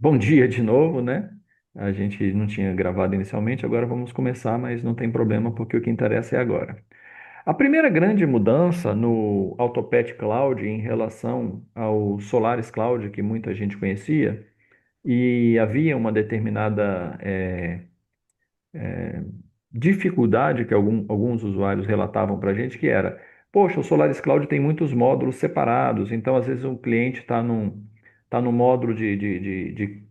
Bom dia de novo, né? A gente não tinha gravado inicialmente, agora vamos começar, mas não tem problema porque o que interessa é agora. A primeira grande mudança no Autopad Cloud em relação ao Solaris Cloud, que muita gente conhecia, e havia uma determinada dificuldade que alguns usuários relatavam para a gente, que era, poxa, o Solaris Cloud tem muitos módulos separados, então às vezes o cliente tá no módulo de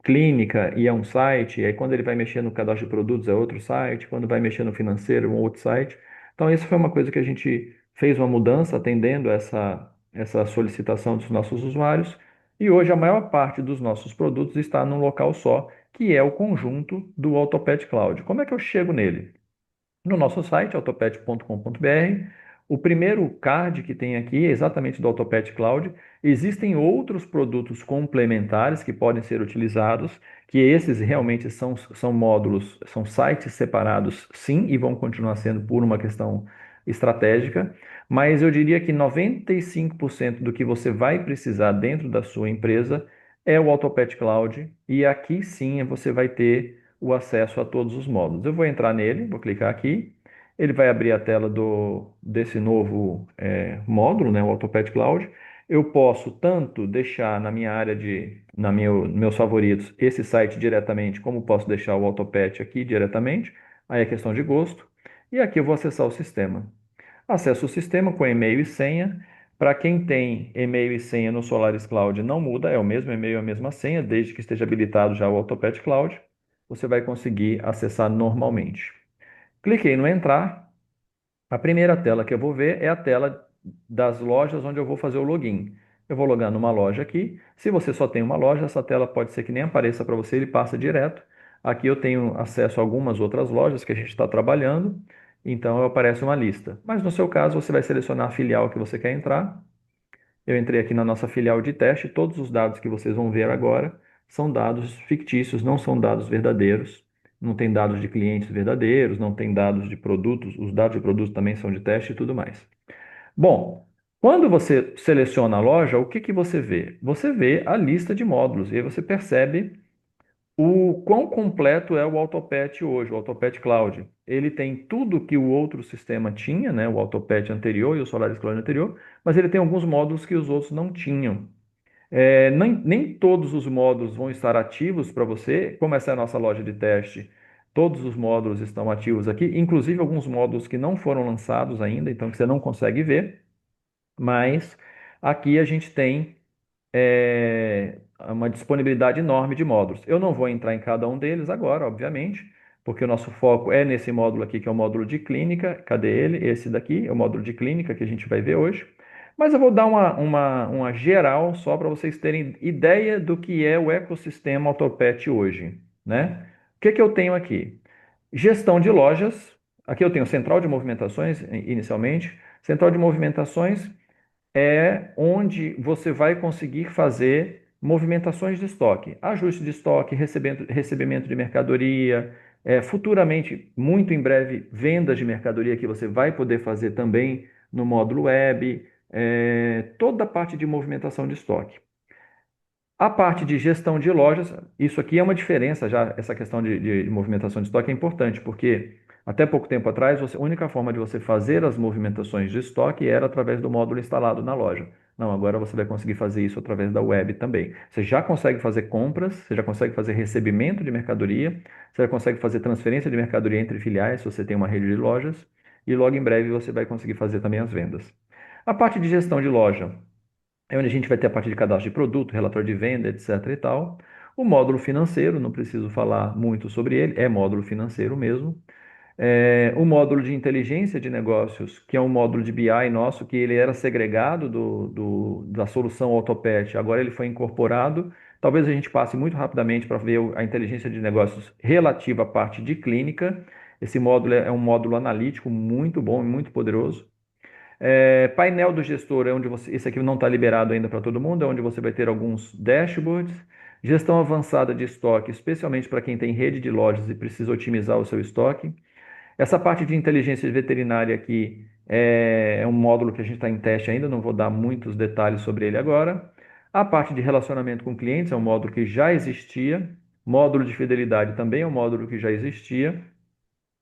clínica e é um site, e aí quando ele vai mexer no cadastro de produtos é outro site, quando vai mexer no financeiro é um outro site. Então isso foi uma coisa que a gente fez uma mudança atendendo essa solicitação dos nossos usuários, e hoje a maior parte dos nossos produtos está num local só, que é o conjunto do AutoPad Cloud. Como é que eu chego nele? No nosso site, autopad.com.br, o primeiro card que tem aqui é exatamente do AutoPad Cloud. Existem outros produtos complementares que podem ser utilizados, que esses realmente são módulos, são sites separados, sim, e vão continuar sendo por uma questão estratégica, mas eu diria que 95% do que você vai precisar dentro da sua empresa é o AutoPad Cloud, e aqui sim você vai ter o acesso a todos os módulos. Eu vou entrar nele, vou clicar aqui, ele vai abrir a tela desse novo módulo, né, o AutoPad Cloud. Eu posso tanto deixar na minha área meus favoritos, esse site diretamente, como posso deixar o AutoPad aqui diretamente, aí é questão de gosto. E aqui eu vou acessar o sistema. Acesso o sistema com e-mail e senha. Para quem tem e-mail e senha no Solaris Cloud, não muda, é o mesmo e-mail, a mesma senha, desde que esteja habilitado já o AutoPad Cloud, você vai conseguir acessar normalmente. Cliquei no entrar. A primeira tela que eu vou ver é a tela das lojas onde eu vou fazer o login. Eu vou logar numa loja aqui. Se você só tem uma loja, essa tela pode ser que nem apareça para você, ele passa direto. Aqui eu tenho acesso a algumas outras lojas que a gente está trabalhando, então aparece uma lista. Mas no seu caso, você vai selecionar a filial que você quer entrar. Eu entrei aqui na nossa filial de teste. Todos os dados que vocês vão ver agora são dados fictícios, não são dados verdadeiros. Não tem dados de clientes verdadeiros, não tem dados de produtos. Os dados de produtos também são de teste e tudo mais. Bom, quando você seleciona a loja, o que que você vê? Você vê a lista de módulos e aí você percebe o quão completo é o Autopad hoje, o Autopad Cloud. Ele tem tudo que o outro sistema tinha, né, o Autopad anterior e o Solaris Cloud anterior, mas ele tem alguns módulos que os outros não tinham. Nem todos os módulos vão estar ativos para você, como essa é a nossa loja de teste. Todos os módulos estão ativos aqui, inclusive alguns módulos que não foram lançados ainda, então que você não consegue ver, mas aqui a gente tem uma disponibilidade enorme de módulos. Eu não vou entrar em cada um deles agora, obviamente, porque o nosso foco é nesse módulo aqui, que é o módulo de clínica. Cadê ele? Esse daqui é o módulo de clínica que a gente vai ver hoje. Mas eu vou dar uma geral só para vocês terem ideia do que é o ecossistema Autopet hoje, né? O que que eu tenho aqui? Gestão de lojas. Aqui eu tenho central de movimentações, inicialmente. Central de movimentações é onde você vai conseguir fazer movimentações de estoque, ajuste de estoque, recebimento de mercadoria, futuramente, muito em breve, vendas de mercadoria que você vai poder fazer também no módulo web, toda a parte de movimentação de estoque. A parte de gestão de lojas, isso aqui é uma diferença já, essa questão de movimentação de estoque é importante, porque até pouco tempo atrás, a única forma de você fazer as movimentações de estoque era através do módulo instalado na loja. Não, agora você vai conseguir fazer isso através da web também. Você já consegue fazer compras, você já consegue fazer recebimento de mercadoria, você já consegue fazer transferência de mercadoria entre filiais, se você tem uma rede de lojas, e logo em breve você vai conseguir fazer também as vendas. A parte de gestão de loja é onde a gente vai ter a parte de cadastro de produto, relatório de venda, etc. e tal. O módulo financeiro, não preciso falar muito sobre ele, é módulo financeiro mesmo. O módulo de inteligência de negócios, que é um módulo de BI nosso, que ele era segregado da solução Autopet, agora ele foi incorporado. Talvez a gente passe muito rapidamente para ver a inteligência de negócios relativa à parte de clínica. Esse módulo é um módulo analítico muito bom e muito poderoso. Painel do gestor é onde você, esse aqui não está liberado ainda para todo mundo, é onde você vai ter alguns dashboards. Gestão avançada de estoque, especialmente para quem tem rede de lojas e precisa otimizar o seu estoque. Essa parte de inteligência veterinária aqui é um módulo que a gente está em teste ainda, não vou dar muitos detalhes sobre ele agora. A parte de relacionamento com clientes é um módulo que já existia. Módulo de fidelidade também é um módulo que já existia.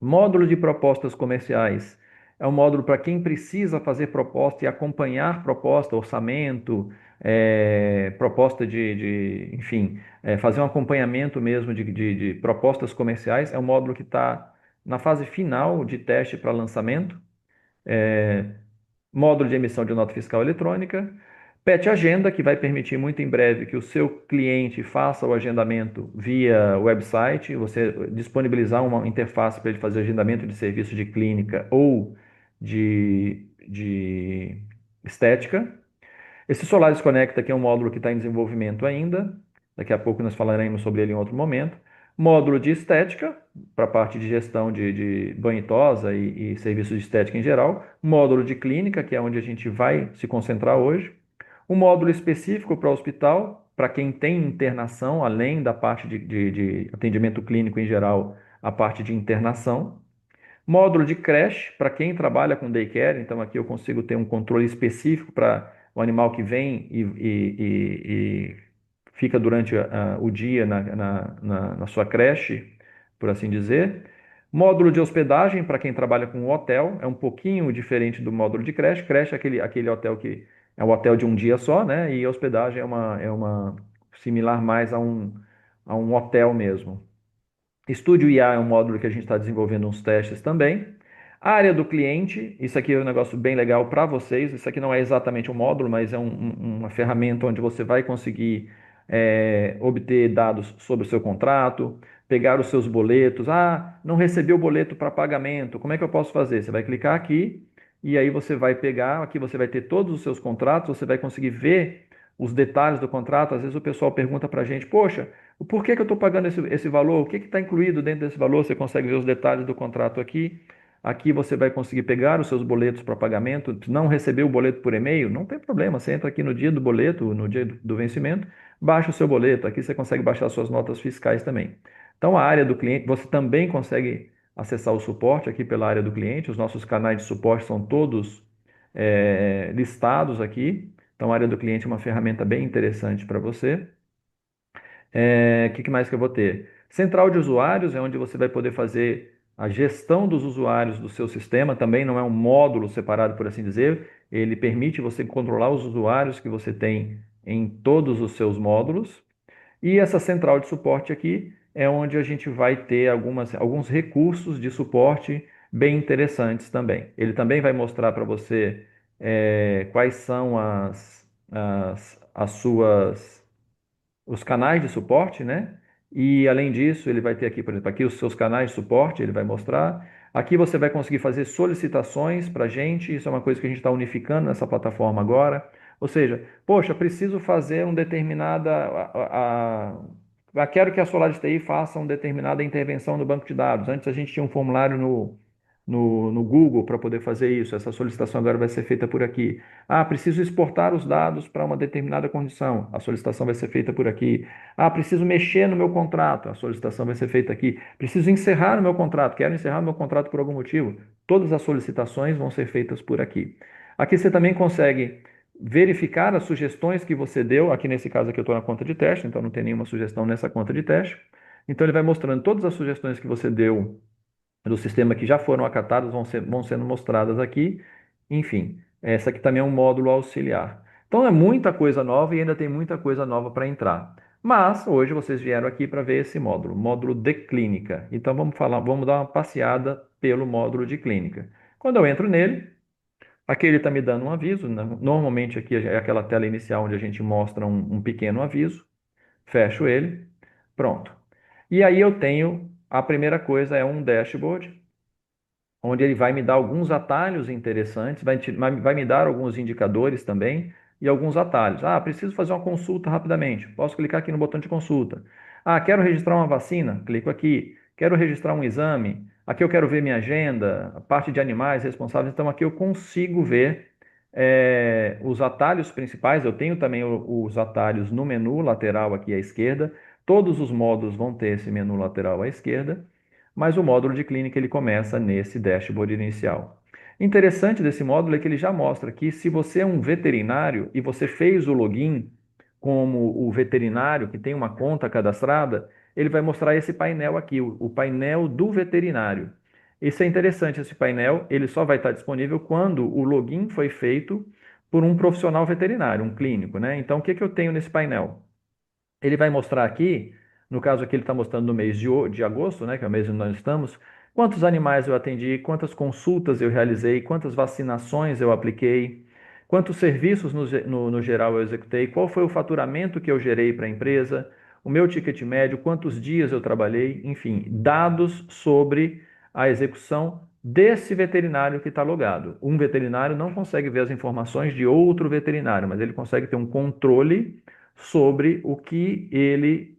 Módulo de propostas comerciais é um módulo para quem precisa fazer proposta e acompanhar proposta, orçamento, proposta enfim, fazer um acompanhamento mesmo de propostas comerciais. É um módulo que está na fase final de teste para lançamento. Módulo de emissão de nota fiscal eletrônica. PET Agenda, que vai permitir muito em breve que o seu cliente faça o agendamento via website, você disponibilizar uma interface para ele fazer agendamento de serviço de clínica ou de estética. Esse Solaris Conecta, que é um módulo que está em desenvolvimento ainda, daqui a pouco nós falaremos sobre ele em outro momento. Módulo de estética, para a parte de gestão de banho e tosa e serviços de estética em geral. Módulo de clínica, que é onde a gente vai se concentrar hoje. Um módulo específico para o hospital, para quem tem internação, além da parte de atendimento clínico em geral, a parte de internação. Módulo de creche, para quem trabalha com daycare, então aqui eu consigo ter um controle específico para o animal que vem e fica durante o dia na sua creche, por assim dizer. Módulo de hospedagem, para quem trabalha com hotel, é um pouquinho diferente do módulo de creche. Creche é aquele hotel que é um hotel de um dia só, né? E hospedagem é uma similar mais a um hotel mesmo. Estúdio IA é um módulo que a gente está desenvolvendo uns testes também. A área do cliente, isso aqui é um negócio bem legal para vocês. Isso aqui não é exatamente um módulo, mas é uma ferramenta onde você vai conseguir obter dados sobre o seu contrato, pegar os seus boletos. Ah, não recebi o boleto para pagamento. Como é que eu posso fazer? Você vai clicar aqui e aí você vai pegar. Aqui você vai ter todos os seus contratos. Você vai conseguir ver os detalhes do contrato. Às vezes o pessoal pergunta para a gente: poxa, por que que eu estou pagando esse valor? O que está incluído dentro desse valor? Você consegue ver os detalhes do contrato aqui. Aqui você vai conseguir pegar os seus boletos para pagamento. Se não receber o boleto por e-mail, não tem problema. Você entra aqui no dia do boleto, no dia do vencimento, baixa o seu boleto. Aqui você consegue baixar suas notas fiscais também. Então, a área do cliente, você também consegue acessar o suporte aqui pela área do cliente. Os nossos canais de suporte são todos listados aqui. Então, a área do cliente é uma ferramenta bem interessante para você. Que mais que eu vou ter? Central de usuários é onde você vai poder fazer a gestão dos usuários do seu sistema. Também não é um módulo separado, por assim dizer. Ele permite você controlar os usuários que você tem em todos os seus módulos. E essa central de suporte aqui é onde a gente vai ter alguns recursos de suporte bem interessantes também. Ele também vai mostrar para você quais são as suas os canais de suporte, né? E além disso, ele vai ter aqui, por exemplo, aqui os seus canais de suporte, ele vai mostrar. Aqui você vai conseguir fazer solicitações para a gente, isso é uma coisa que a gente está unificando nessa plataforma agora. Ou seja, poxa, preciso fazer um determinada. Quero que a Solaris TI faça uma determinada intervenção no banco de dados. Antes a gente tinha um formulário no Google para poder fazer isso. Essa solicitação agora vai ser feita por aqui. Ah, preciso exportar os dados para uma determinada condição. A solicitação vai ser feita por aqui. Ah, preciso mexer no meu contrato. A solicitação vai ser feita aqui. Preciso encerrar o meu contrato. Quero encerrar o meu contrato por algum motivo. Todas as solicitações vão ser feitas por aqui. Aqui você também consegue verificar as sugestões que você deu. Aqui nesse caso aqui eu estou na conta de teste, então não tem nenhuma sugestão nessa conta de teste. Então ele vai mostrando todas as sugestões que você deu do sistema que já foram acatadas, vão sendo mostradas aqui. Enfim, essa aqui também é um módulo auxiliar. Então é muita coisa nova e ainda tem muita coisa nova para entrar. Mas hoje vocês vieram aqui para ver esse módulo, módulo de clínica. Então vamos dar uma passeada pelo módulo de clínica. Quando eu entro nele, aqui ele está me dando um aviso, né? Normalmente aqui é aquela tela inicial onde a gente mostra um pequeno aviso. Fecho ele, pronto. E aí eu tenho, a primeira coisa é um dashboard, onde ele vai me dar alguns atalhos interessantes, vai me dar alguns indicadores também e alguns atalhos. Ah, preciso fazer uma consulta rapidamente. Posso clicar aqui no botão de consulta. Ah, quero registrar uma vacina? Clico aqui. Quero registrar um exame? Aqui eu quero ver minha agenda, a parte de animais responsáveis. Então aqui eu consigo ver os atalhos principais. Eu tenho também os atalhos no menu lateral aqui à esquerda. Todos os módulos vão ter esse menu lateral à esquerda, mas o módulo de clínica ele começa nesse dashboard inicial. Interessante desse módulo é que ele já mostra que se você é um veterinário e você fez o login como o veterinário, que tem uma conta cadastrada, ele vai mostrar esse painel aqui, o painel do veterinário. Isso é interessante, esse painel, ele só vai estar disponível quando o login foi feito por um profissional veterinário, um clínico, né? Então, o que que eu tenho nesse painel? Ele vai mostrar aqui, no caso aqui ele está mostrando no mês de agosto, né, que é o mês onde nós estamos, quantos animais eu atendi, quantas consultas eu realizei, quantas vacinações eu apliquei, quantos serviços no geral eu executei, qual foi o faturamento que eu gerei para a empresa, o meu ticket médio, quantos dias eu trabalhei, enfim, dados sobre a execução desse veterinário que está logado. Um veterinário não consegue ver as informações de outro veterinário, mas ele consegue ter um controle sobre o que ele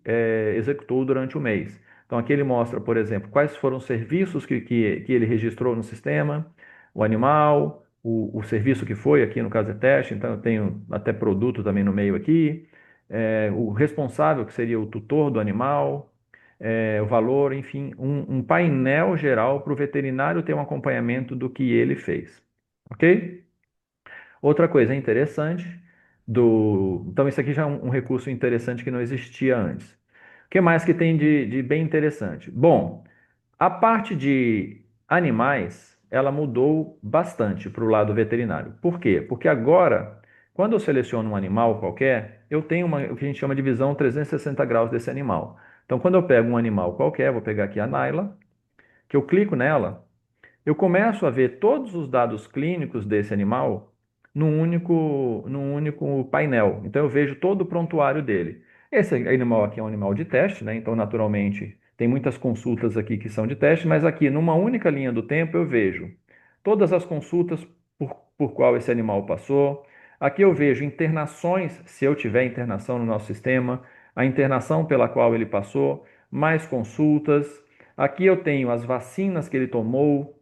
executou durante o mês. Então, aqui ele mostra, por exemplo, quais foram os serviços que ele registrou no sistema, o animal, o serviço que foi, aqui no caso é teste, então eu tenho até produto também no meio aqui, o responsável, que seria o tutor do animal, o valor, enfim, um painel geral para o veterinário ter um acompanhamento do que ele fez. Ok? Outra coisa interessante Então, isso aqui já é um recurso interessante que não existia antes. O que mais que tem de bem interessante? Bom, a parte de animais, ela mudou bastante para o lado veterinário. Por quê? Porque agora, quando eu seleciono um animal qualquer, eu tenho o que a gente chama de visão 360 graus desse animal. Então, quando eu pego um animal qualquer, vou pegar aqui a Naila, que eu clico nela, eu começo a ver todos os dados clínicos desse animal num único painel. Então eu vejo todo o prontuário dele. Esse animal aqui é um animal de teste, né? Então, naturalmente, tem muitas consultas aqui que são de teste, mas aqui numa única linha do tempo eu vejo todas as consultas por qual esse animal passou. Aqui eu vejo internações, se eu tiver internação no nosso sistema, a internação pela qual ele passou, mais consultas. Aqui eu tenho as vacinas que ele tomou,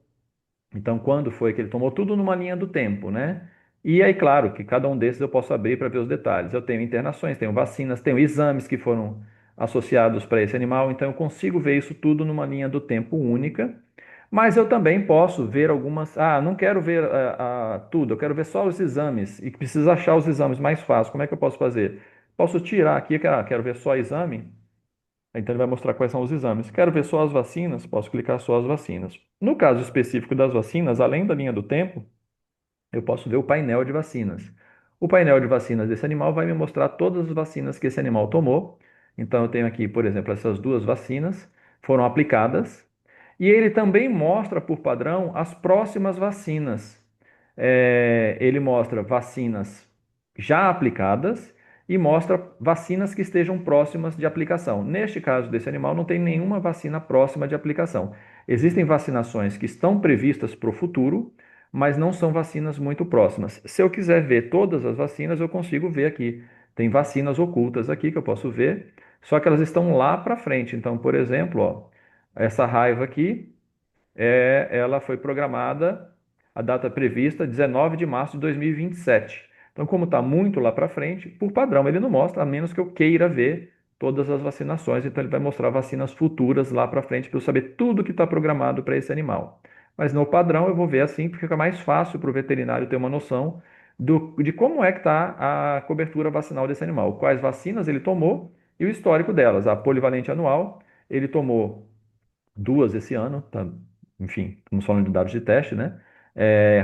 então, quando foi que ele tomou tudo numa linha do tempo, né? E aí, claro, que cada um desses eu posso abrir para ver os detalhes. Eu tenho internações, tenho vacinas, tenho exames que foram associados para esse animal, então eu consigo ver isso tudo numa linha do tempo única. Mas eu também posso ver algumas. Ah, não quero ver tudo, eu quero ver só os exames e preciso achar os exames mais fácil. Como é que eu posso fazer? Posso tirar aqui, quero ver só exame. Então ele vai mostrar quais são os exames. Quero ver só as vacinas? Posso clicar só as vacinas. No caso específico das vacinas, além da linha do tempo, eu posso ver o painel de vacinas. O painel de vacinas desse animal vai me mostrar todas as vacinas que esse animal tomou. Então eu tenho aqui, por exemplo, essas duas vacinas foram aplicadas. E ele também mostra, por padrão, as próximas vacinas. Ele mostra vacinas já aplicadas e mostra vacinas que estejam próximas de aplicação. Neste caso desse animal, não tem nenhuma vacina próxima de aplicação. Existem vacinações que estão previstas para o futuro, mas não são vacinas muito próximas. Se eu quiser ver todas as vacinas, eu consigo ver aqui. Tem vacinas ocultas aqui que eu posso ver, só que elas estão lá para frente. Então, por exemplo, ó, essa raiva aqui ela foi programada, a data prevista, 19 de março de 2027. Então, como está muito lá para frente, por padrão ele não mostra, a menos que eu queira ver todas as vacinações. Então, ele vai mostrar vacinas futuras lá para frente para eu saber tudo que está programado para esse animal. Mas no padrão eu vou ver assim, porque fica mais fácil para o veterinário ter uma noção de como é que está a cobertura vacinal desse animal, quais vacinas ele tomou e o histórico delas. A polivalente anual, ele tomou duas esse ano, tá? Enfim, estamos falando de dados de teste, né?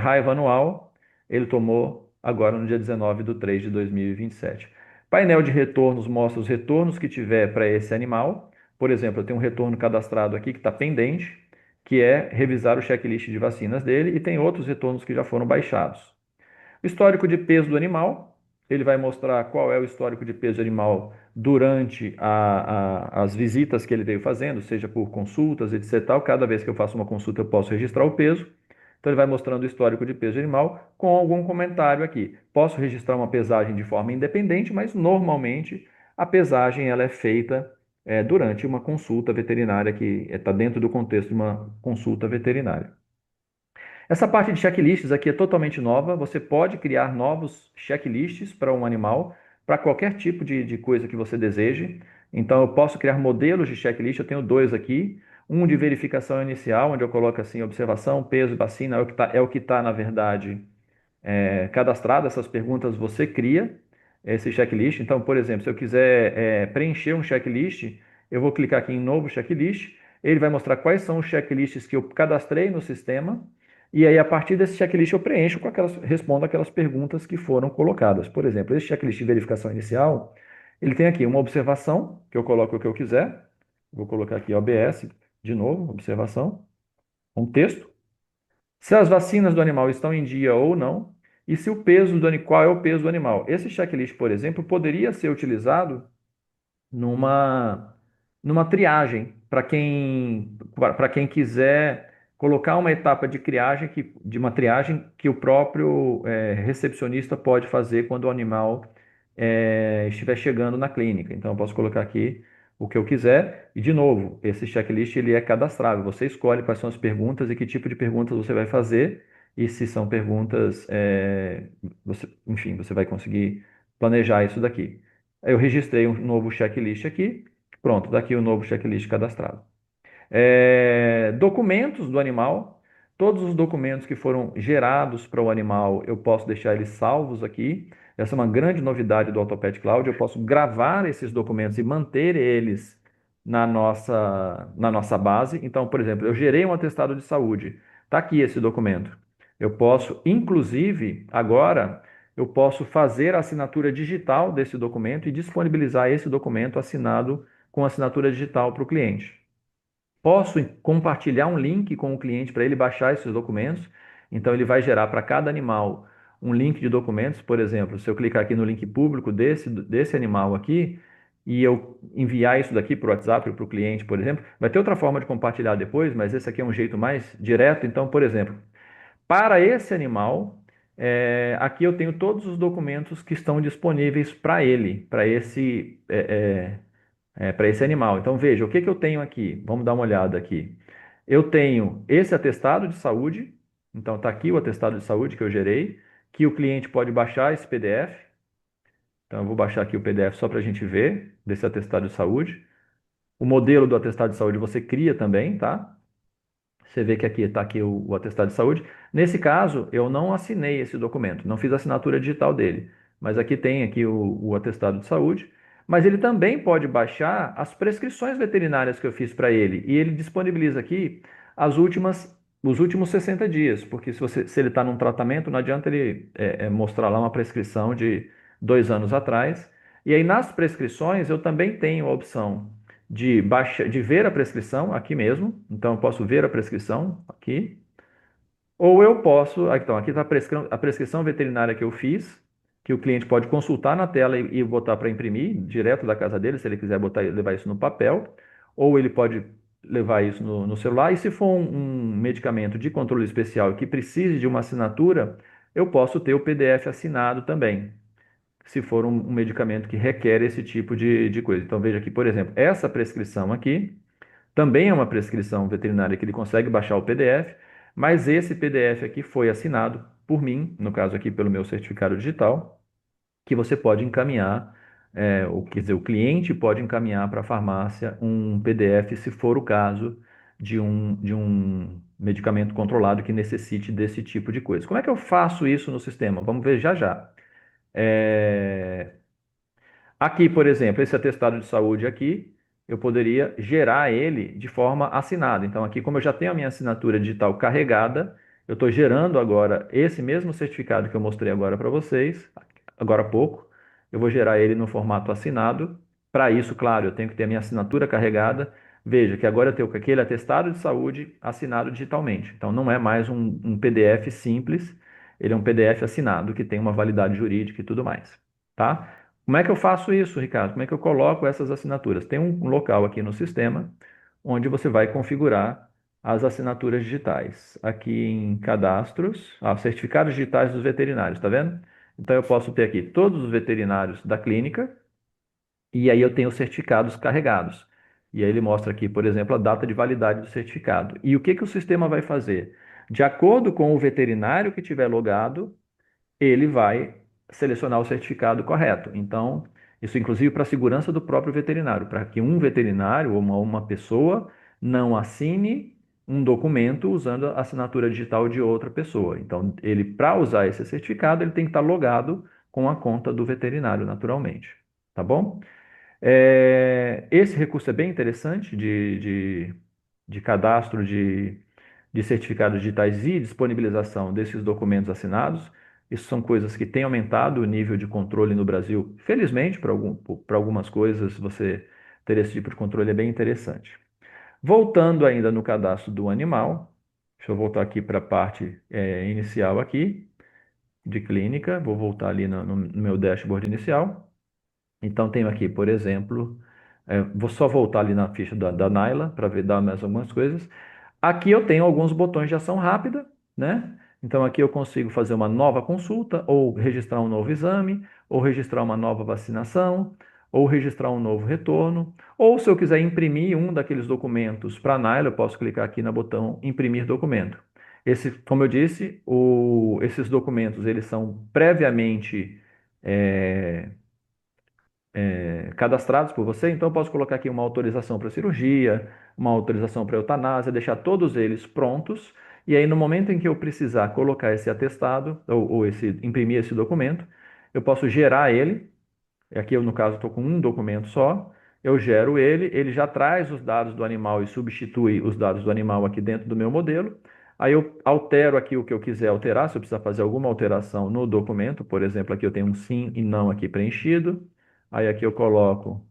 Raiva anual, ele tomou agora no dia 19 de 3 de 2027. Painel de retornos mostra os retornos que tiver para esse animal. Por exemplo, eu tenho um retorno cadastrado aqui que está pendente, que é revisar o checklist de vacinas dele, e tem outros retornos que já foram baixados. O histórico de peso do animal, ele vai mostrar qual é o histórico de peso do animal durante as visitas que ele veio fazendo, seja por consultas, etc. Tal. Cada vez que eu faço uma consulta, eu posso registrar o peso. Então, ele vai mostrando o histórico de peso do animal com algum comentário aqui. Posso registrar uma pesagem de forma independente, mas normalmente a pesagem ela é feita durante uma consulta veterinária que está dentro do contexto de uma consulta veterinária. Essa parte de checklists aqui é totalmente nova. Você pode criar novos checklists para um animal, para qualquer tipo de coisa que você deseje. Então, eu posso criar modelos de checklist. Eu tenho dois aqui. Um de verificação inicial, onde eu coloco assim, observação, peso e vacina, na verdade, cadastrado. Essas perguntas você cria. esse checklist. Então, por exemplo, se eu quiser preencher um checklist, eu vou clicar aqui em novo checklist. Ele vai mostrar quais são os checklists que eu cadastrei no sistema. E aí, a partir desse checklist, eu preencho com aquelas, respondo aquelas perguntas que foram colocadas. Por exemplo, esse checklist de verificação inicial, ele tem aqui uma observação, que eu coloco o que eu quiser. Vou colocar aqui OBS, de novo, observação, um texto. Se as vacinas do animal estão em dia ou não, e se o peso do qual é o peso do animal. Esse checklist, por exemplo, poderia ser utilizado numa, numa triagem, para quem quiser colocar uma etapa de triagem de uma triagem que o próprio recepcionista pode fazer quando o animal estiver chegando na clínica. Então, eu posso colocar aqui o que eu quiser. E, de novo, esse checklist ele é cadastrável. Você escolhe quais são as perguntas e que tipo de perguntas você vai fazer. E se são perguntas, enfim, você vai conseguir planejar isso daqui. Eu registrei um novo checklist aqui. Pronto, daqui o novo checklist cadastrado. Documentos do animal. Todos os documentos que foram gerados para o animal, eu posso deixar eles salvos aqui. Essa é uma grande novidade do AutoPet Cloud. Eu posso gravar esses documentos e manter eles na nossa base. Então, por exemplo, eu gerei um atestado de saúde. Está aqui esse documento. Eu posso, inclusive, agora, eu posso fazer a assinatura digital desse documento e disponibilizar esse documento assinado com assinatura digital para o cliente. Posso compartilhar um link com o cliente para ele baixar esses documentos. Então, ele vai gerar para cada animal um link de documentos. Por exemplo, se eu clicar aqui no link público desse animal aqui e eu enviar isso daqui para o WhatsApp para o cliente, por exemplo, vai ter outra forma de compartilhar depois, mas esse aqui é um jeito mais direto. Então, por exemplo, para esse animal, aqui eu tenho todos os documentos que estão disponíveis para ele, para esse animal. Então, veja, o que que eu tenho aqui? Vamos dar uma olhada aqui. Eu tenho esse atestado de saúde, então está aqui o atestado de saúde que eu gerei, que o cliente pode baixar esse PDF. Então, eu vou baixar aqui o PDF só para a gente ver desse atestado de saúde. O modelo do atestado de saúde você cria também, tá? Você vê que aqui está aqui o atestado de saúde. Nesse caso, eu não assinei esse documento, não fiz a assinatura digital dele, mas aqui tem aqui o atestado de saúde. Mas ele também pode baixar as prescrições veterinárias que eu fiz para ele, e ele disponibiliza aqui os últimos 60 dias, porque se ele está num tratamento, não adianta ele mostrar lá uma prescrição de 2 anos atrás. E aí nas prescrições eu também tenho a opção de ver a prescrição aqui mesmo. Então, eu posso ver a prescrição aqui. Ou eu posso. Então, aqui está a prescrição veterinária que eu fiz, que o cliente pode consultar na tela e botar para imprimir direto da casa dele, se ele quiser levar isso no papel. Ou ele pode levar isso no celular. E se for um medicamento de controle especial que precise de uma assinatura, eu posso ter o PDF assinado também, se for um medicamento que requer esse tipo de coisa. Então, veja aqui, por exemplo, essa prescrição aqui também é uma prescrição veterinária que ele consegue baixar o PDF, mas esse PDF aqui foi assinado por mim, no caso aqui pelo meu certificado digital, que você pode encaminhar, quer dizer, o cliente pode encaminhar para a farmácia um PDF, se for o caso de um medicamento controlado que necessite desse tipo de coisa. Como é que eu faço isso no sistema? Vamos ver já já. É, Aqui, por exemplo, esse atestado de saúde aqui, eu poderia gerar ele de forma assinada. Então, aqui, como eu já tenho a minha assinatura digital carregada, eu estou gerando agora esse mesmo certificado que eu mostrei agora para vocês, agora há pouco. Eu vou gerar ele no formato assinado. Para isso, claro, eu tenho que ter a minha assinatura carregada. Veja que agora eu tenho aquele atestado de saúde assinado digitalmente. Então, não é mais um PDF simples, ele é um PDF assinado que tem uma validade jurídica e tudo mais, tá? Como é que eu faço isso, Ricardo? Como é que eu coloco essas assinaturas? Tem um local aqui no sistema onde você vai configurar as assinaturas digitais. Aqui em cadastros, certificados digitais dos veterinários, tá vendo? Então eu posso ter aqui todos os veterinários da clínica e aí eu tenho os certificados carregados. E aí ele mostra aqui, por exemplo, a data de validade do certificado. E o que que o sistema vai fazer? De acordo com o veterinário que tiver logado, ele vai selecionar o certificado correto. Então, isso inclusive para a segurança do próprio veterinário, para que um veterinário ou uma pessoa não assine um documento usando a assinatura digital de outra pessoa. Então, ele para usar esse certificado, ele tem que estar logado com a conta do veterinário, naturalmente. Tá bom? Esse recurso é bem interessante de cadastro de certificados digitais e disponibilização desses documentos assinados. Isso são coisas que têm aumentado o nível de controle no Brasil. Felizmente, para algumas coisas, você ter esse tipo de controle é bem interessante. Voltando ainda no cadastro do animal, deixa eu voltar aqui para a parte inicial aqui, de clínica. Vou voltar ali no meu dashboard inicial. Então, tenho aqui, por exemplo, vou só voltar ali na ficha da Naila para ver dar mais algumas coisas. Aqui eu tenho alguns botões de ação rápida, né? Então, aqui eu consigo fazer uma nova consulta, ou registrar um novo exame, ou registrar uma nova vacinação, ou registrar um novo retorno. Ou, se eu quiser imprimir um daqueles documentos para a Naila, eu posso clicar aqui no botão imprimir documento. Como eu disse, esses documentos eles são previamente é, cadastrados por você, então eu posso colocar aqui uma autorização para cirurgia, uma autorização para eutanásia, deixar todos eles prontos, e aí no momento em que eu precisar colocar esse atestado, imprimir esse documento, eu posso gerar ele. Aqui eu, no caso, estou com um documento só, eu gero ele, ele já traz os dados do animal e substitui os dados do animal aqui dentro do meu modelo. Aí eu altero aqui o que eu quiser alterar, se eu precisar fazer alguma alteração no documento, por exemplo, aqui eu tenho um sim e não aqui preenchido. Aí aqui eu coloco,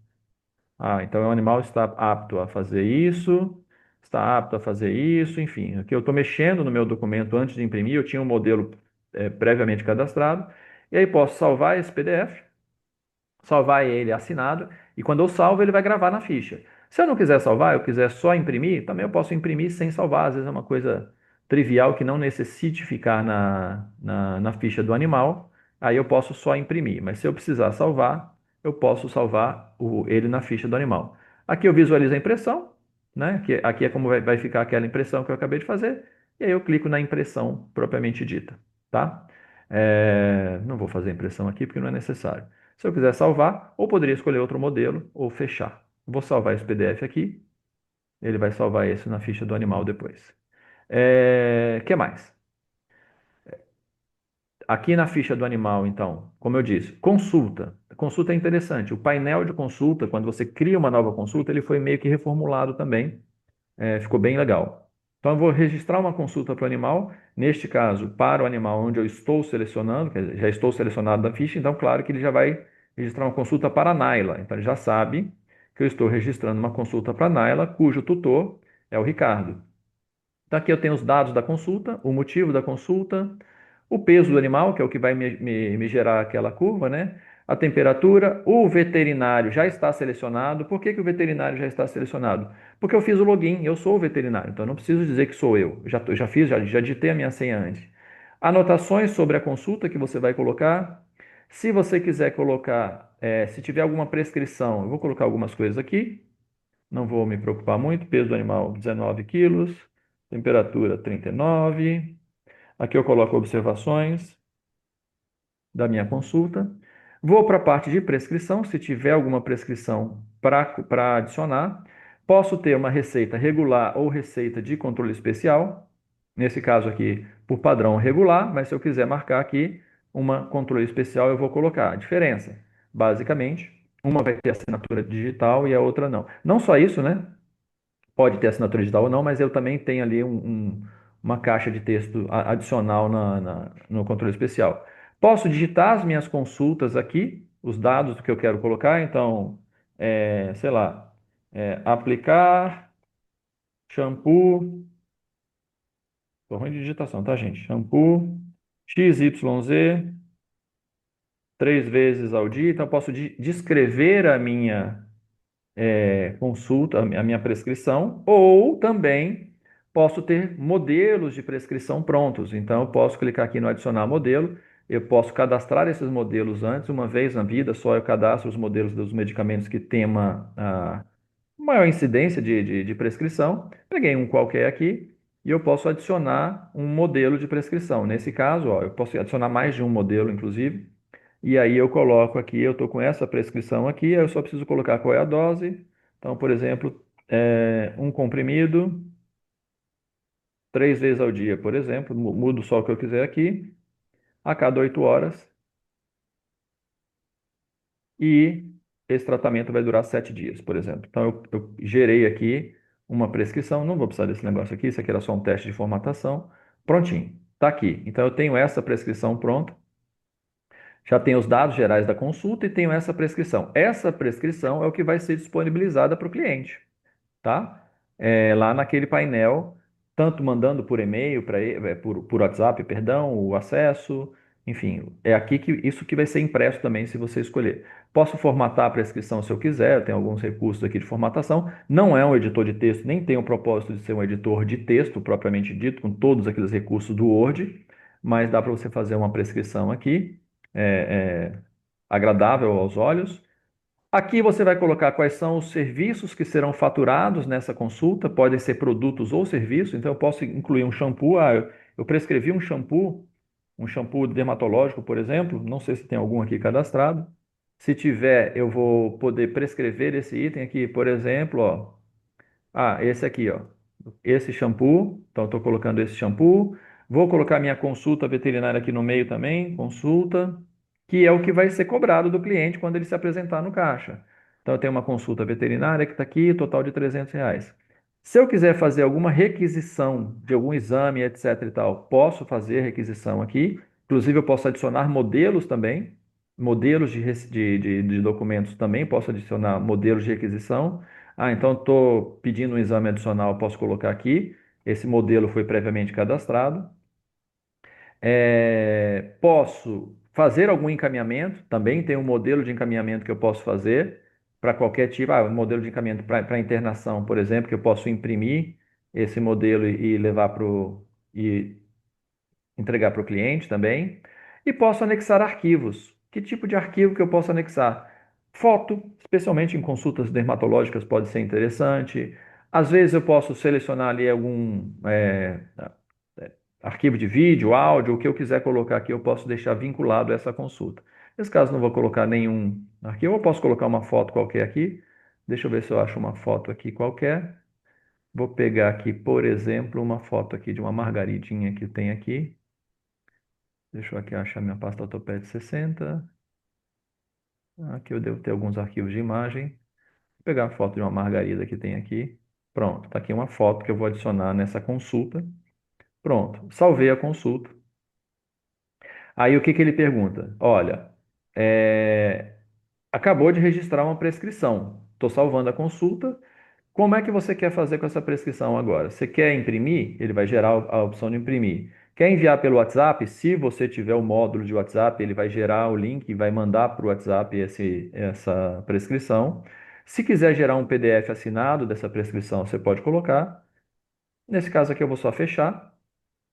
então o animal está apto a fazer isso, está apto a fazer isso, enfim. Aqui eu estou mexendo no meu documento antes de imprimir, eu tinha um modelo previamente cadastrado, e aí posso salvar esse PDF, salvar ele assinado, e quando eu salvo, ele vai gravar na ficha. Se eu não quiser salvar, eu quiser só imprimir, também eu posso imprimir sem salvar, às vezes é uma coisa trivial que não necessite ficar na ficha do animal, aí eu posso só imprimir, mas se eu precisar salvar, eu posso salvar ele na ficha do animal. Aqui eu visualizo a impressão, né? Aqui é como vai ficar aquela impressão que eu acabei de fazer, e aí eu clico na impressão propriamente dita, tá? Não vou fazer impressão aqui porque não é necessário. Se eu quiser salvar, ou poderia escolher outro modelo ou fechar. Vou salvar esse PDF aqui, ele vai salvar esse na ficha do animal depois. Que mais? Aqui na ficha do animal, então, como eu disse, consulta. Consulta é interessante. O painel de consulta, quando você cria uma nova consulta, ele foi meio que reformulado também. Ficou bem legal. Então, eu vou registrar uma consulta para o animal, neste caso, para o animal onde eu estou selecionando, quer dizer, já estou selecionado da ficha, então, claro que ele já vai registrar uma consulta para a Naila. Então, ele já sabe que eu estou registrando uma consulta para a Naila, cujo tutor é o Ricardo. Então, aqui eu tenho os dados da consulta, o motivo da consulta, o peso do animal, que é o que vai me gerar aquela curva, né? A temperatura, o veterinário já está selecionado. Por que que o veterinário já está selecionado? Porque eu fiz o login, eu sou o veterinário, então eu não preciso dizer que sou eu. Já fiz, já digitei a minha senha antes. Anotações sobre a consulta que você vai colocar. Se você quiser colocar, se tiver alguma prescrição, eu vou colocar algumas coisas aqui. Não vou me preocupar muito. Peso do animal, 19 quilos. Temperatura, 39. Aqui eu coloco observações da minha consulta. Vou para a parte de prescrição, se tiver alguma prescrição para adicionar. Posso ter uma receita regular ou receita de controle especial. Nesse caso aqui, por padrão regular, mas se eu quiser marcar aqui uma controle especial, eu vou colocar. A diferença, basicamente, uma vai ter assinatura digital e a outra não. Não só isso, né? Pode ter assinatura digital ou não, mas eu também tenho ali uma caixa de texto adicional no controle especial. Posso digitar as minhas consultas aqui, os dados que eu quero colocar, então, sei lá, aplicar shampoo, tô ruim de digitação, tá, gente? Shampoo XYZ 3 vezes ao dia, então eu posso descrever a minha consulta, a minha prescrição, ou também posso ter modelos de prescrição prontos. Então, eu posso clicar aqui no adicionar modelo, eu posso cadastrar esses modelos antes, uma vez na vida, só eu cadastro os modelos dos medicamentos que têm uma maior incidência de prescrição. Peguei um qualquer aqui e eu posso adicionar um modelo de prescrição. Nesse caso, ó, eu posso adicionar mais de um modelo, inclusive. E aí eu coloco aqui, eu estou com essa prescrição aqui, eu só preciso colocar qual é a dose. Então, por exemplo, um comprimido 3 vezes ao dia, por exemplo, mudo só o que eu quiser aqui, a cada 8 horas. e esse tratamento vai durar 7 dias, por exemplo. Então, eu gerei aqui uma prescrição, não vou precisar desse negócio aqui, isso aqui era só um teste de formatação. Prontinho, está aqui. Então, eu tenho essa prescrição pronta, já tenho os dados gerais da consulta e tenho essa prescrição. Essa prescrição é o que vai ser disponibilizada para o cliente, tá? Lá naquele painel, tanto mandando por e-mail, por WhatsApp, perdão, o acesso, enfim, é aqui que isso que vai ser impresso também, se você escolher. Posso formatar a prescrição se eu quiser, tem alguns recursos aqui de formatação. Não é um editor de texto, nem tem o propósito de ser um editor de texto propriamente dito, com todos aqueles recursos do Word, mas dá para você fazer uma prescrição aqui, agradável aos olhos. Aqui você vai colocar quais são os serviços que serão faturados nessa consulta, podem ser produtos ou serviços, então eu posso incluir um shampoo. Eu prescrevi um shampoo dermatológico, por exemplo, não sei se tem algum aqui cadastrado. Se tiver, eu vou poder prescrever esse item aqui, por exemplo, ó. Esse aqui, ó. Esse shampoo. Então, estou colocando esse shampoo. Vou colocar minha consulta veterinária aqui no meio também. Consulta, que é o que vai ser cobrado do cliente quando ele se apresentar no caixa. Então, eu tenho uma consulta veterinária que está aqui, total de R$ 300. Se eu quiser fazer alguma requisição de algum exame, etc e tal, posso fazer requisição aqui. Inclusive, eu posso adicionar modelos também. Modelos de documentos também, posso adicionar modelos de requisição. Então estou pedindo um exame adicional, posso colocar aqui. Esse modelo foi previamente cadastrado. Posso fazer algum encaminhamento, também tem um modelo de encaminhamento que eu posso fazer para qualquer tipo. Um modelo de encaminhamento para internação, por exemplo, que eu posso imprimir esse modelo e levar para o entregar para o cliente também. E posso anexar arquivos. Que tipo de arquivo que eu posso anexar? Foto, especialmente em consultas dermatológicas, pode ser interessante. Às vezes eu posso selecionar ali algum arquivo de vídeo, áudio, o que eu quiser colocar aqui, eu posso deixar vinculado a essa consulta. Nesse caso, não vou colocar nenhum arquivo, eu posso colocar uma foto qualquer aqui. Deixa eu ver se eu acho uma foto aqui qualquer. Vou pegar aqui, por exemplo, uma foto aqui de uma margaridinha que tem aqui. Deixa eu aqui achar minha pasta AutoPAD 60. Aqui eu devo ter alguns arquivos de imagem. Vou pegar a foto de uma margarida que tem aqui. Pronto, está aqui uma foto que eu vou adicionar nessa consulta. Pronto, salvei a consulta. Aí o que que ele pergunta? Olha, é, acabou de registrar uma prescrição. Estou salvando a consulta. Como é que você quer fazer com essa prescrição agora? Você quer imprimir? Ele vai gerar a opção de imprimir. Quer enviar pelo WhatsApp? Se você tiver o módulo de WhatsApp, ele vai gerar o link e vai mandar para o WhatsApp essa prescrição. Se quiser gerar um PDF assinado dessa prescrição, você pode colocar. Nesse caso aqui, eu vou só fechar.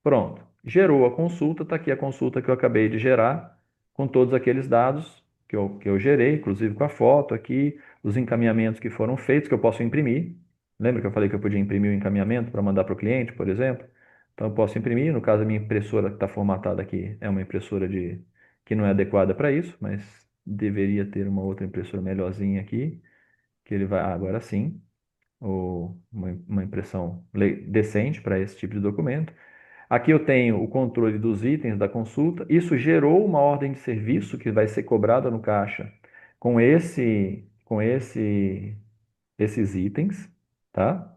Pronto. Gerou a consulta, está aqui a consulta que eu acabei de gerar, com todos aqueles dados que eu gerei, inclusive com a foto aqui, os encaminhamentos que foram feitos, que eu posso imprimir. Lembra que eu falei que eu podia imprimir o encaminhamento para mandar para o cliente, por exemplo? Então eu posso imprimir. No caso, a minha impressora que está formatada aqui é uma impressora que não é adequada para isso, mas deveria ter uma outra impressora melhorzinha aqui, que ele vai. Agora sim, uma impressão decente para esse tipo de documento. Aqui eu tenho o controle dos itens da consulta. Isso gerou uma ordem de serviço que vai ser cobrada no caixa com esses itens, tá?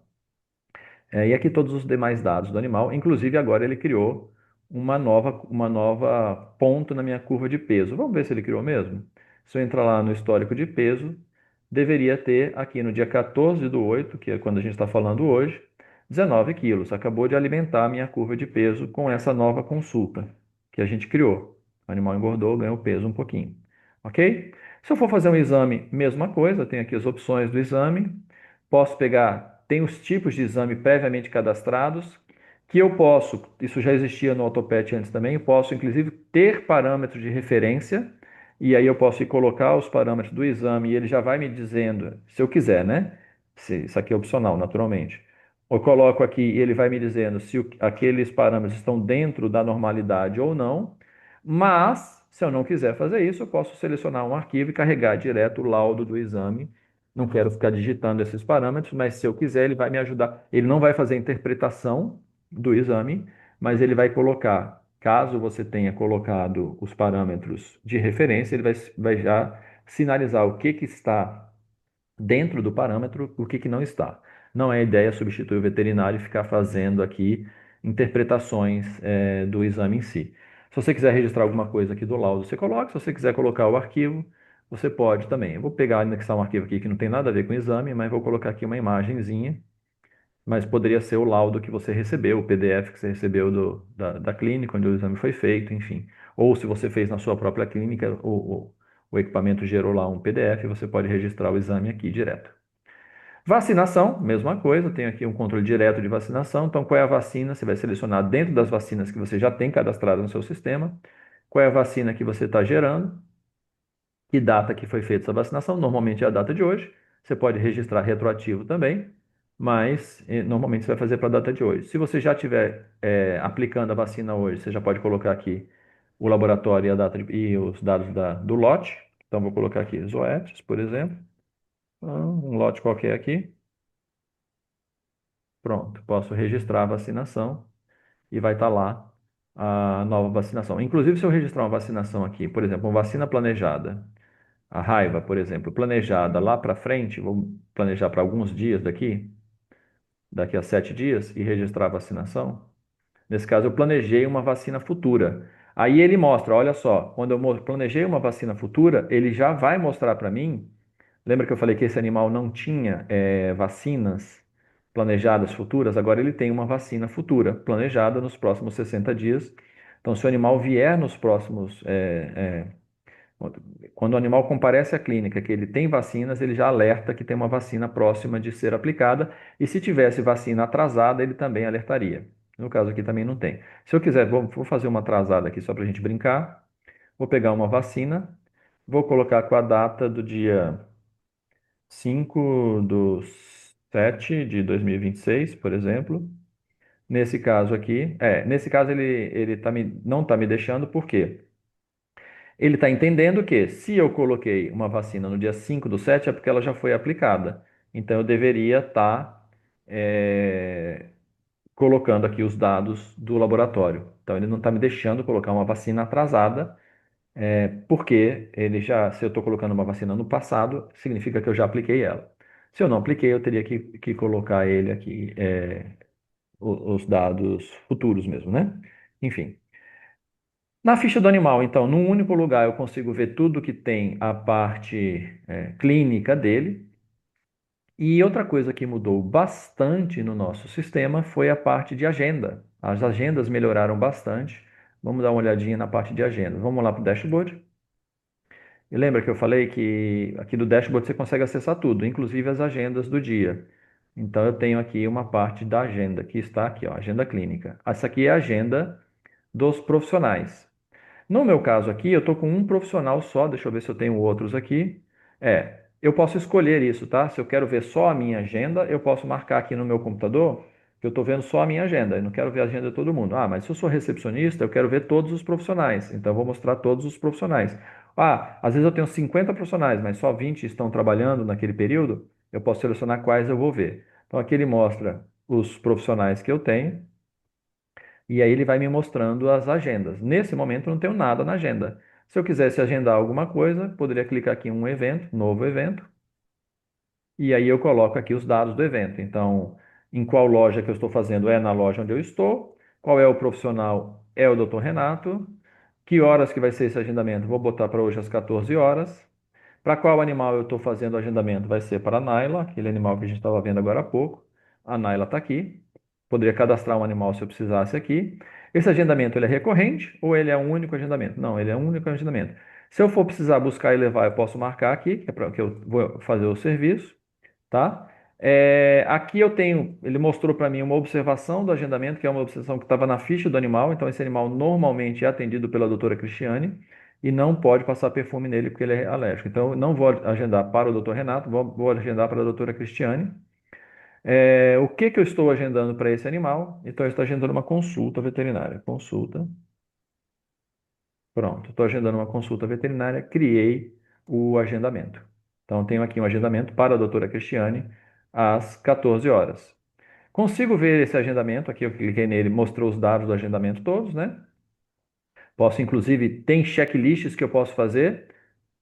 E aqui todos os demais dados do animal. Inclusive agora ele criou uma nova ponto na minha curva de peso. Vamos ver se ele criou mesmo? Se eu entrar lá no histórico de peso, deveria ter aqui no dia 14/8, que é quando a gente está falando hoje, 19 quilos. Acabou de alimentar a minha curva de peso com essa nova consulta que a gente criou. O animal engordou, ganhou peso um pouquinho. Ok? Se eu for fazer um exame, mesma coisa, tem aqui as opções do exame. Posso pegar, tem os tipos de exame previamente cadastrados, que eu posso, isso já existia no AutoPet antes também, eu posso inclusive ter parâmetros de referência, e aí eu posso ir colocar os parâmetros do exame e ele já vai me dizendo, se eu quiser, né? Isso aqui é opcional, naturalmente. Eu coloco aqui e ele vai me dizendo se aqueles parâmetros estão dentro da normalidade ou não, mas se eu não quiser fazer isso, eu posso selecionar um arquivo e carregar direto o laudo do exame. Não quero ficar digitando esses parâmetros, mas se eu quiser, ele vai me ajudar. Ele não vai fazer a interpretação do exame, mas ele vai colocar, caso você tenha colocado os parâmetros de referência, ele vai já sinalizar o que que está dentro do parâmetro, o que que não está. Não é ideia substituir o veterinário e ficar fazendo aqui interpretações do exame em si. Se você quiser registrar alguma coisa aqui do laudo, você coloca. Se você quiser colocar o arquivo, você pode também. Eu vou pegar, anexar um arquivo aqui que não tem nada a ver com o exame, mas vou colocar aqui uma imagenzinha, mas poderia ser o laudo que você recebeu, o PDF que você recebeu da clínica, onde o exame foi feito, enfim. Ou se você fez na sua própria clínica, o equipamento gerou lá um PDF, você pode registrar o exame aqui direto. Vacinação, mesma coisa, tem aqui um controle direto de vacinação. Então, qual é a vacina? Você vai selecionar dentro das vacinas que você já tem cadastrado no seu sistema, qual é a vacina que você está gerando, que data que foi feita essa vacinação, normalmente é a data de hoje. Você pode registrar retroativo também, mas normalmente você vai fazer para a data de hoje. Se você já estiver aplicando a vacina hoje, você já pode colocar aqui o laboratório e, a data e os dados do lote. Então, vou colocar aqui Zoetis, por exemplo. Um lote qualquer aqui. Pronto, posso registrar a vacinação e vai estar lá a nova vacinação. Inclusive, se eu registrar uma vacinação aqui, por exemplo, uma vacina planejada, a raiva, por exemplo, planejada lá para frente, vou planejar para alguns dias daqui a 7 dias, e registrar a vacinação. Nesse caso, eu planejei uma vacina futura. Aí ele mostra, olha só, quando eu planejei uma vacina futura, ele já vai mostrar para mim. Lembra que eu falei que esse animal não tinha vacinas planejadas futuras? Agora ele tem uma vacina futura planejada nos próximos 60 dias. Então, se o animal vier nos próximos quando o animal comparece à clínica que ele tem vacinas, ele já alerta que tem uma vacina próxima de ser aplicada, e se tivesse vacina atrasada, ele também alertaria. No caso aqui também não tem. Se eu quiser, vou fazer uma atrasada aqui só para a gente brincar. Vou pegar uma vacina, vou colocar com a data do dia 5/7 de 2026, por exemplo. Nesse caso aqui, nesse caso ele não está me deixando, por quê? Ele está entendendo que se eu coloquei uma vacina no dia 5/7 é porque ela já foi aplicada. Então eu deveria estar colocando aqui os dados do laboratório. Então ele não está me deixando colocar uma vacina atrasada, porque se eu estou colocando uma vacina no passado, significa que eu já apliquei ela. Se eu não apliquei, eu teria que colocar ele aqui, os dados futuros mesmo, né? Enfim. Na ficha do animal, então, num único lugar eu consigo ver tudo que tem a parte clínica dele. E outra coisa que mudou bastante no nosso sistema foi a parte de agenda. As agendas melhoraram bastante. Vamos dar uma olhadinha na parte de agenda. Vamos lá para o dashboard. E lembra que eu falei que aqui do dashboard você consegue acessar tudo, inclusive as agendas do dia. Então eu tenho aqui uma parte da agenda que está aqui, ó, agenda clínica. Essa aqui é a agenda dos profissionais. No meu caso aqui, eu estou com um profissional só, deixa eu ver se eu tenho outros aqui. Eu posso escolher isso, tá? Se eu quero ver só a minha agenda, eu posso marcar aqui no meu computador que eu estou vendo só a minha agenda, eu não quero ver a agenda de todo mundo. Ah, mas se eu sou recepcionista, eu quero ver todos os profissionais, então eu vou mostrar todos os profissionais. Ah, às vezes eu tenho 50 profissionais, mas só 20 estão trabalhando naquele período, eu posso selecionar quais eu vou ver. Então aqui ele mostra os profissionais que eu tenho. E aí ele vai me mostrando as agendas. Nesse momento eu não tenho nada na agenda. Se eu quisesse agendar alguma coisa, poderia clicar aqui em um evento, novo evento, e aí eu coloco aqui os dados do evento. Então, em qual loja que eu estou fazendo? É na loja onde eu estou. Qual é o profissional? É o Dr. Renato. Que horas que vai ser esse agendamento? Vou botar para hoje às 14 horas. Para qual animal eu estou fazendo o agendamento? Vai ser para a Naila, aquele animal que a gente estava vendo agora há pouco. A Naila está aqui. Poderia cadastrar um animal se eu precisasse aqui. Esse agendamento ele é recorrente ou ele é um único agendamento? Não, ele é um único agendamento. Se eu for precisar buscar e levar, eu posso marcar aqui, que é para que eu vou fazer o serviço, tá? Aqui eu tenho, ele mostrou para mim uma observação do agendamento, que é uma observação que estava na ficha do animal. Então, esse animal normalmente é atendido pela doutora Cristiane e não pode passar perfume nele porque ele é alérgico. Então, eu não vou agendar para o doutor Renato, vou agendar para a doutora Cristiane. O que que eu estou agendando para esse animal? Então, eu estou agendando uma consulta veterinária. Consulta. Pronto, estou agendando uma consulta veterinária, criei o agendamento. Então, tenho aqui um agendamento para a doutora Cristiane às 14 horas. Consigo ver esse agendamento, aqui eu cliquei nele, mostrou os dados do agendamento todos, né? Posso, inclusive, tem checklists que eu posso fazer.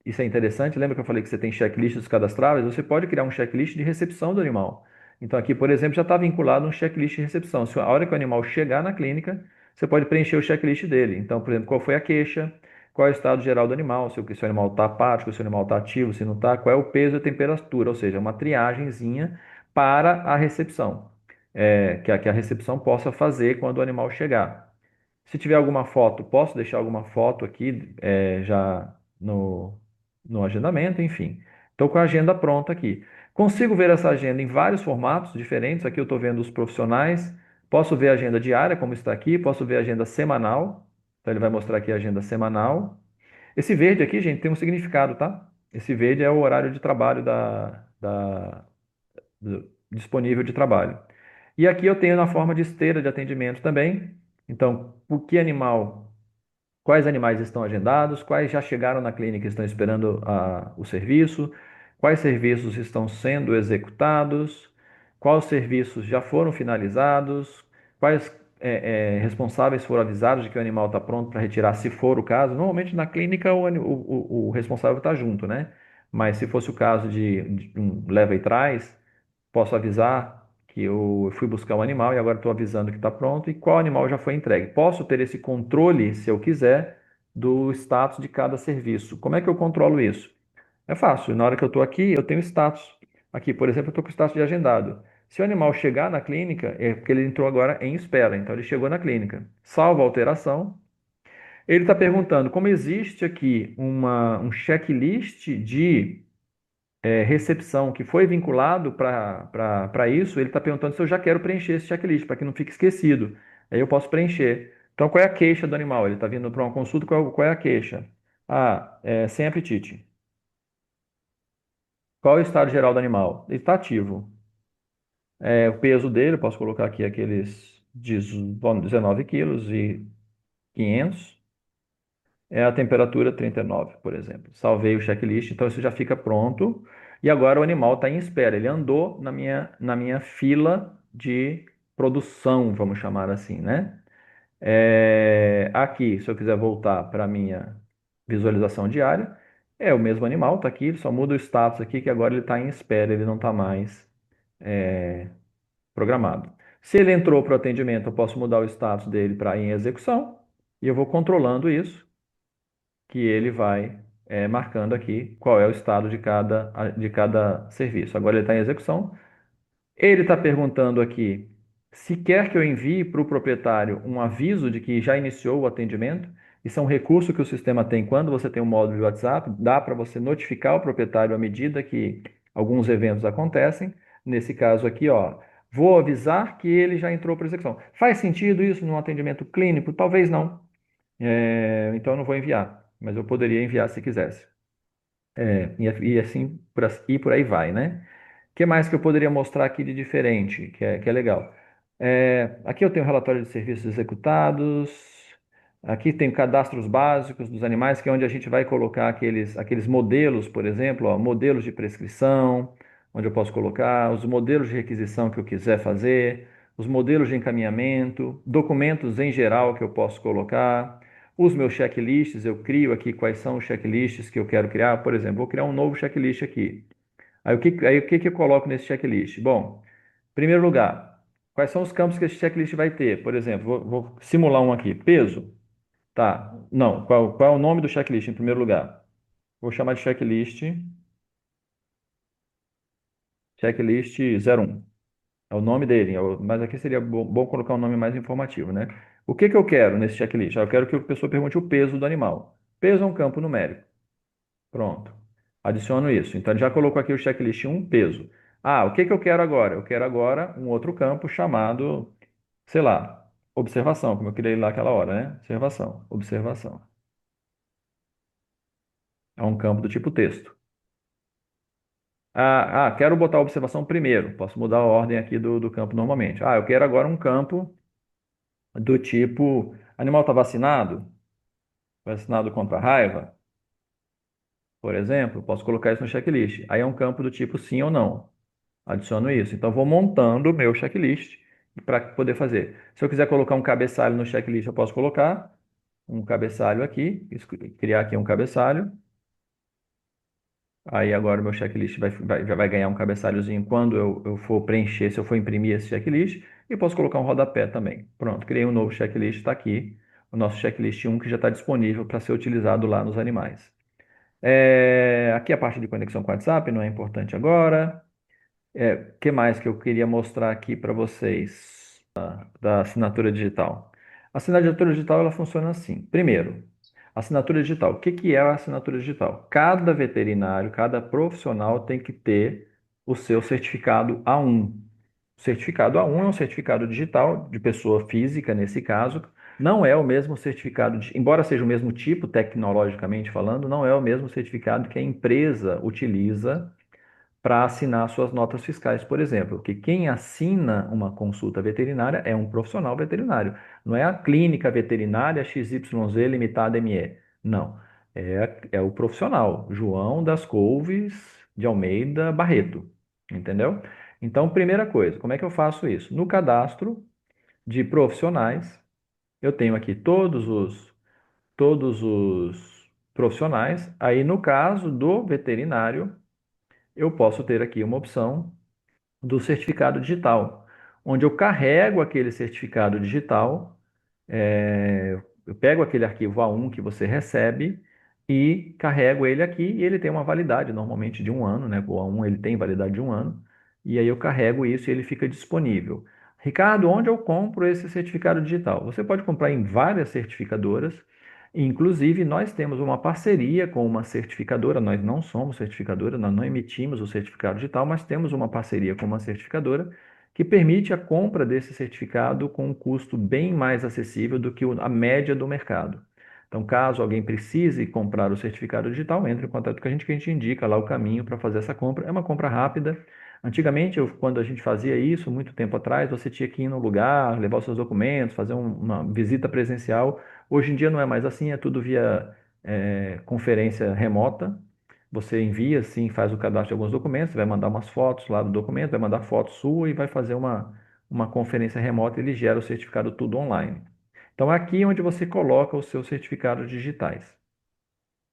isso é interessante. Lembra que eu falei que você tem checklists cadastráveis? Você pode criar um checklist de recepção do animal. Então, aqui, por exemplo, já está vinculado um checklist de recepção. Se a hora que o animal chegar na clínica, você pode preencher o checklist dele. Então, por exemplo, qual foi a queixa? Qual é o estado geral do animal? Se o animal está apático, se o animal está ativo, se não está, qual é o peso e a temperatura? Ou seja, uma triagenzinha para a recepção, que a recepção possa fazer quando o animal chegar. Se tiver alguma foto, posso deixar alguma foto aqui já no agendamento, enfim. Estou com a agenda pronta aqui. Consigo ver essa agenda em vários formatos diferentes. Aqui eu estou vendo os profissionais. Posso ver a agenda diária, como está aqui. Posso ver a agenda semanal. Então ele vai mostrar aqui a agenda semanal. Esse verde aqui, gente, tem um significado, tá? Esse verde é o horário de trabalho disponível de trabalho. E aqui eu tenho na forma de esteira de atendimento também. Então, quais animais estão agendados, quais já chegaram na clínica e estão esperando o serviço, quais serviços estão sendo executados, quais serviços já foram finalizados, quais responsáveis foram avisados de que o animal está pronto para retirar, se for o caso. Normalmente na clínica o responsável está junto, né? Mas se fosse o caso de um leva e traz, posso avisar que eu fui buscar um animal e agora estou avisando que está pronto e qual animal já foi entregue. Posso ter esse controle, se eu quiser, do status de cada serviço. Como é que eu controlo isso? É fácil. Na hora que eu estou aqui, eu tenho status. Aqui, por exemplo, eu estou com o status de agendado. Se o animal chegar na clínica, é porque ele entrou agora em espera, então ele chegou na clínica. Salva a alteração. Ele está perguntando como existe aqui um checklist de recepção que foi vinculado para isso, ele está perguntando se eu já quero preencher esse checklist, para que não fique esquecido. Aí eu posso preencher. Então, qual é a queixa do animal? Ele está vindo para uma consulta, qual é a queixa? Ah, sem apetite. Qual é o estado geral do animal? Ele está ativo. O peso dele, eu posso colocar aqui aqueles 19 quilos e 500. A temperatura 39, por exemplo. Salvei o checklist, então isso já fica pronto. E agora o animal está em espera. Ele andou na minha fila de produção, vamos chamar assim, né? Aqui, se eu quiser voltar para a minha visualização diária, é o mesmo animal, está aqui, ele só muda o status aqui, que agora ele está em espera, ele não está mais programado. Se ele entrou para o atendimento, eu posso mudar o status dele para em execução, e eu vou controlando isso que ele vai marcando aqui qual é o estado de cada serviço. Agora ele está em execução. Ele está perguntando aqui se quer que eu envie para o proprietário um aviso de que já iniciou o atendimento. Isso é um recurso que o sistema tem quando você tem um módulo de WhatsApp, dá para você notificar o proprietário à medida que alguns eventos acontecem. Nesse caso aqui, ó, vou avisar que ele já entrou para execução. Faz sentido isso num atendimento clínico? Talvez não. Então eu não vou enviar, mas eu poderia enviar se quisesse. E assim e por aí vai, né? O que mais que eu poderia mostrar aqui de diferente, que é legal? Aqui eu tenho relatório de serviços executados, aqui tem cadastros básicos dos animais, que é onde a gente vai colocar aqueles modelos, por exemplo, ó, modelos de prescrição, onde eu posso colocar os modelos de requisição que eu quiser fazer, os modelos de encaminhamento, documentos em geral que eu posso colocar, os meus checklists, eu crio aqui quais são os checklists que eu quero criar. Por exemplo, vou criar um novo checklist aqui. Aí o que que eu coloco nesse checklist? Bom, em primeiro lugar, quais são os campos que esse checklist vai ter? Por exemplo, vou simular um aqui. Peso. Tá. Não. Qual é o nome do checklist em primeiro lugar? Vou chamar de checklist 01. É o nome dele, mas aqui seria bom colocar um nome mais informativo, né? O que que eu quero nesse checklist? Eu quero que a pessoa pergunte o peso do animal. Peso é um campo numérico. Pronto. Adiciono isso. Então, ele já colocou aqui o checklist 1, peso. Ah, o que que eu quero agora? Eu quero agora um outro campo chamado, sei lá, observação, como eu criei lá aquela hora, né? Observação. Observação. É um campo do tipo texto. Quero botar a observação primeiro. Posso mudar a ordem aqui do campo normalmente. Eu quero agora um campo do tipo, animal está vacinado? Vacinado contra a raiva? Por exemplo, posso colocar isso no checklist. Aí é um campo do tipo sim ou não. Adiciono isso. Então, vou montando o meu checklist para poder fazer. Se eu quiser colocar um cabeçalho no checklist, eu posso colocar um cabeçalho aqui, criar aqui um cabeçalho. Aí agora o meu checklist já vai ganhar um cabeçalhozinho quando eu for preencher, se eu for imprimir esse checklist, e posso colocar um rodapé também. Pronto, criei um novo checklist, está aqui, o nosso checklist 1 que já está disponível para ser utilizado lá nos animais. Aqui a parte de conexão com o WhatsApp não é importante agora. O que mais que eu queria mostrar aqui para vocês da assinatura digital? A assinatura digital ela funciona assim. Primeiro, assinatura digital. O que que é a assinatura digital? Cada veterinário, cada profissional tem que ter o seu certificado A1. O certificado A1 é um certificado digital de pessoa física, nesse caso. Não é o mesmo certificado, embora seja o mesmo tipo, tecnologicamente falando, não é o mesmo certificado que a empresa utiliza para assinar suas notas fiscais, por exemplo, porque quem assina uma consulta veterinária é um profissional veterinário, não é a clínica veterinária XYZ Limitada ME, não, é o profissional, João das Couves de Almeida Barreto, entendeu? Então, primeira coisa, como é que eu faço isso? No cadastro de profissionais, eu tenho aqui todos os profissionais, aí no caso do veterinário, eu posso ter aqui uma opção do certificado digital, onde eu carrego aquele certificado digital, eu pego aquele arquivo A1 que você recebe e carrego ele aqui e ele tem uma validade normalmente de um ano, né? O A1 ele tem validade de um ano e aí eu carrego isso e ele fica disponível. Ricardo, onde eu compro esse certificado digital? Você pode comprar em várias certificadoras. Inclusive, nós temos uma parceria com uma certificadora, nós não somos certificadora, nós não emitimos o certificado digital, mas temos uma parceria com uma certificadora que permite a compra desse certificado com um custo bem mais acessível do que a média do mercado. Então, caso alguém precise comprar o certificado digital, entre em contato com a gente que a gente indica lá o caminho para fazer essa compra. É uma compra rápida. Antigamente, quando a gente fazia isso, muito tempo atrás, você tinha que ir no lugar, levar os seus documentos, fazer uma visita presencial. Hoje em dia não é mais assim, é tudo via conferência remota. Você envia, sim, faz o cadastro de alguns documentos, vai mandar umas fotos lá do documento, vai mandar foto sua e vai fazer uma conferência remota, ele gera o certificado tudo online. Então, é aqui onde você coloca os seus certificados digitais,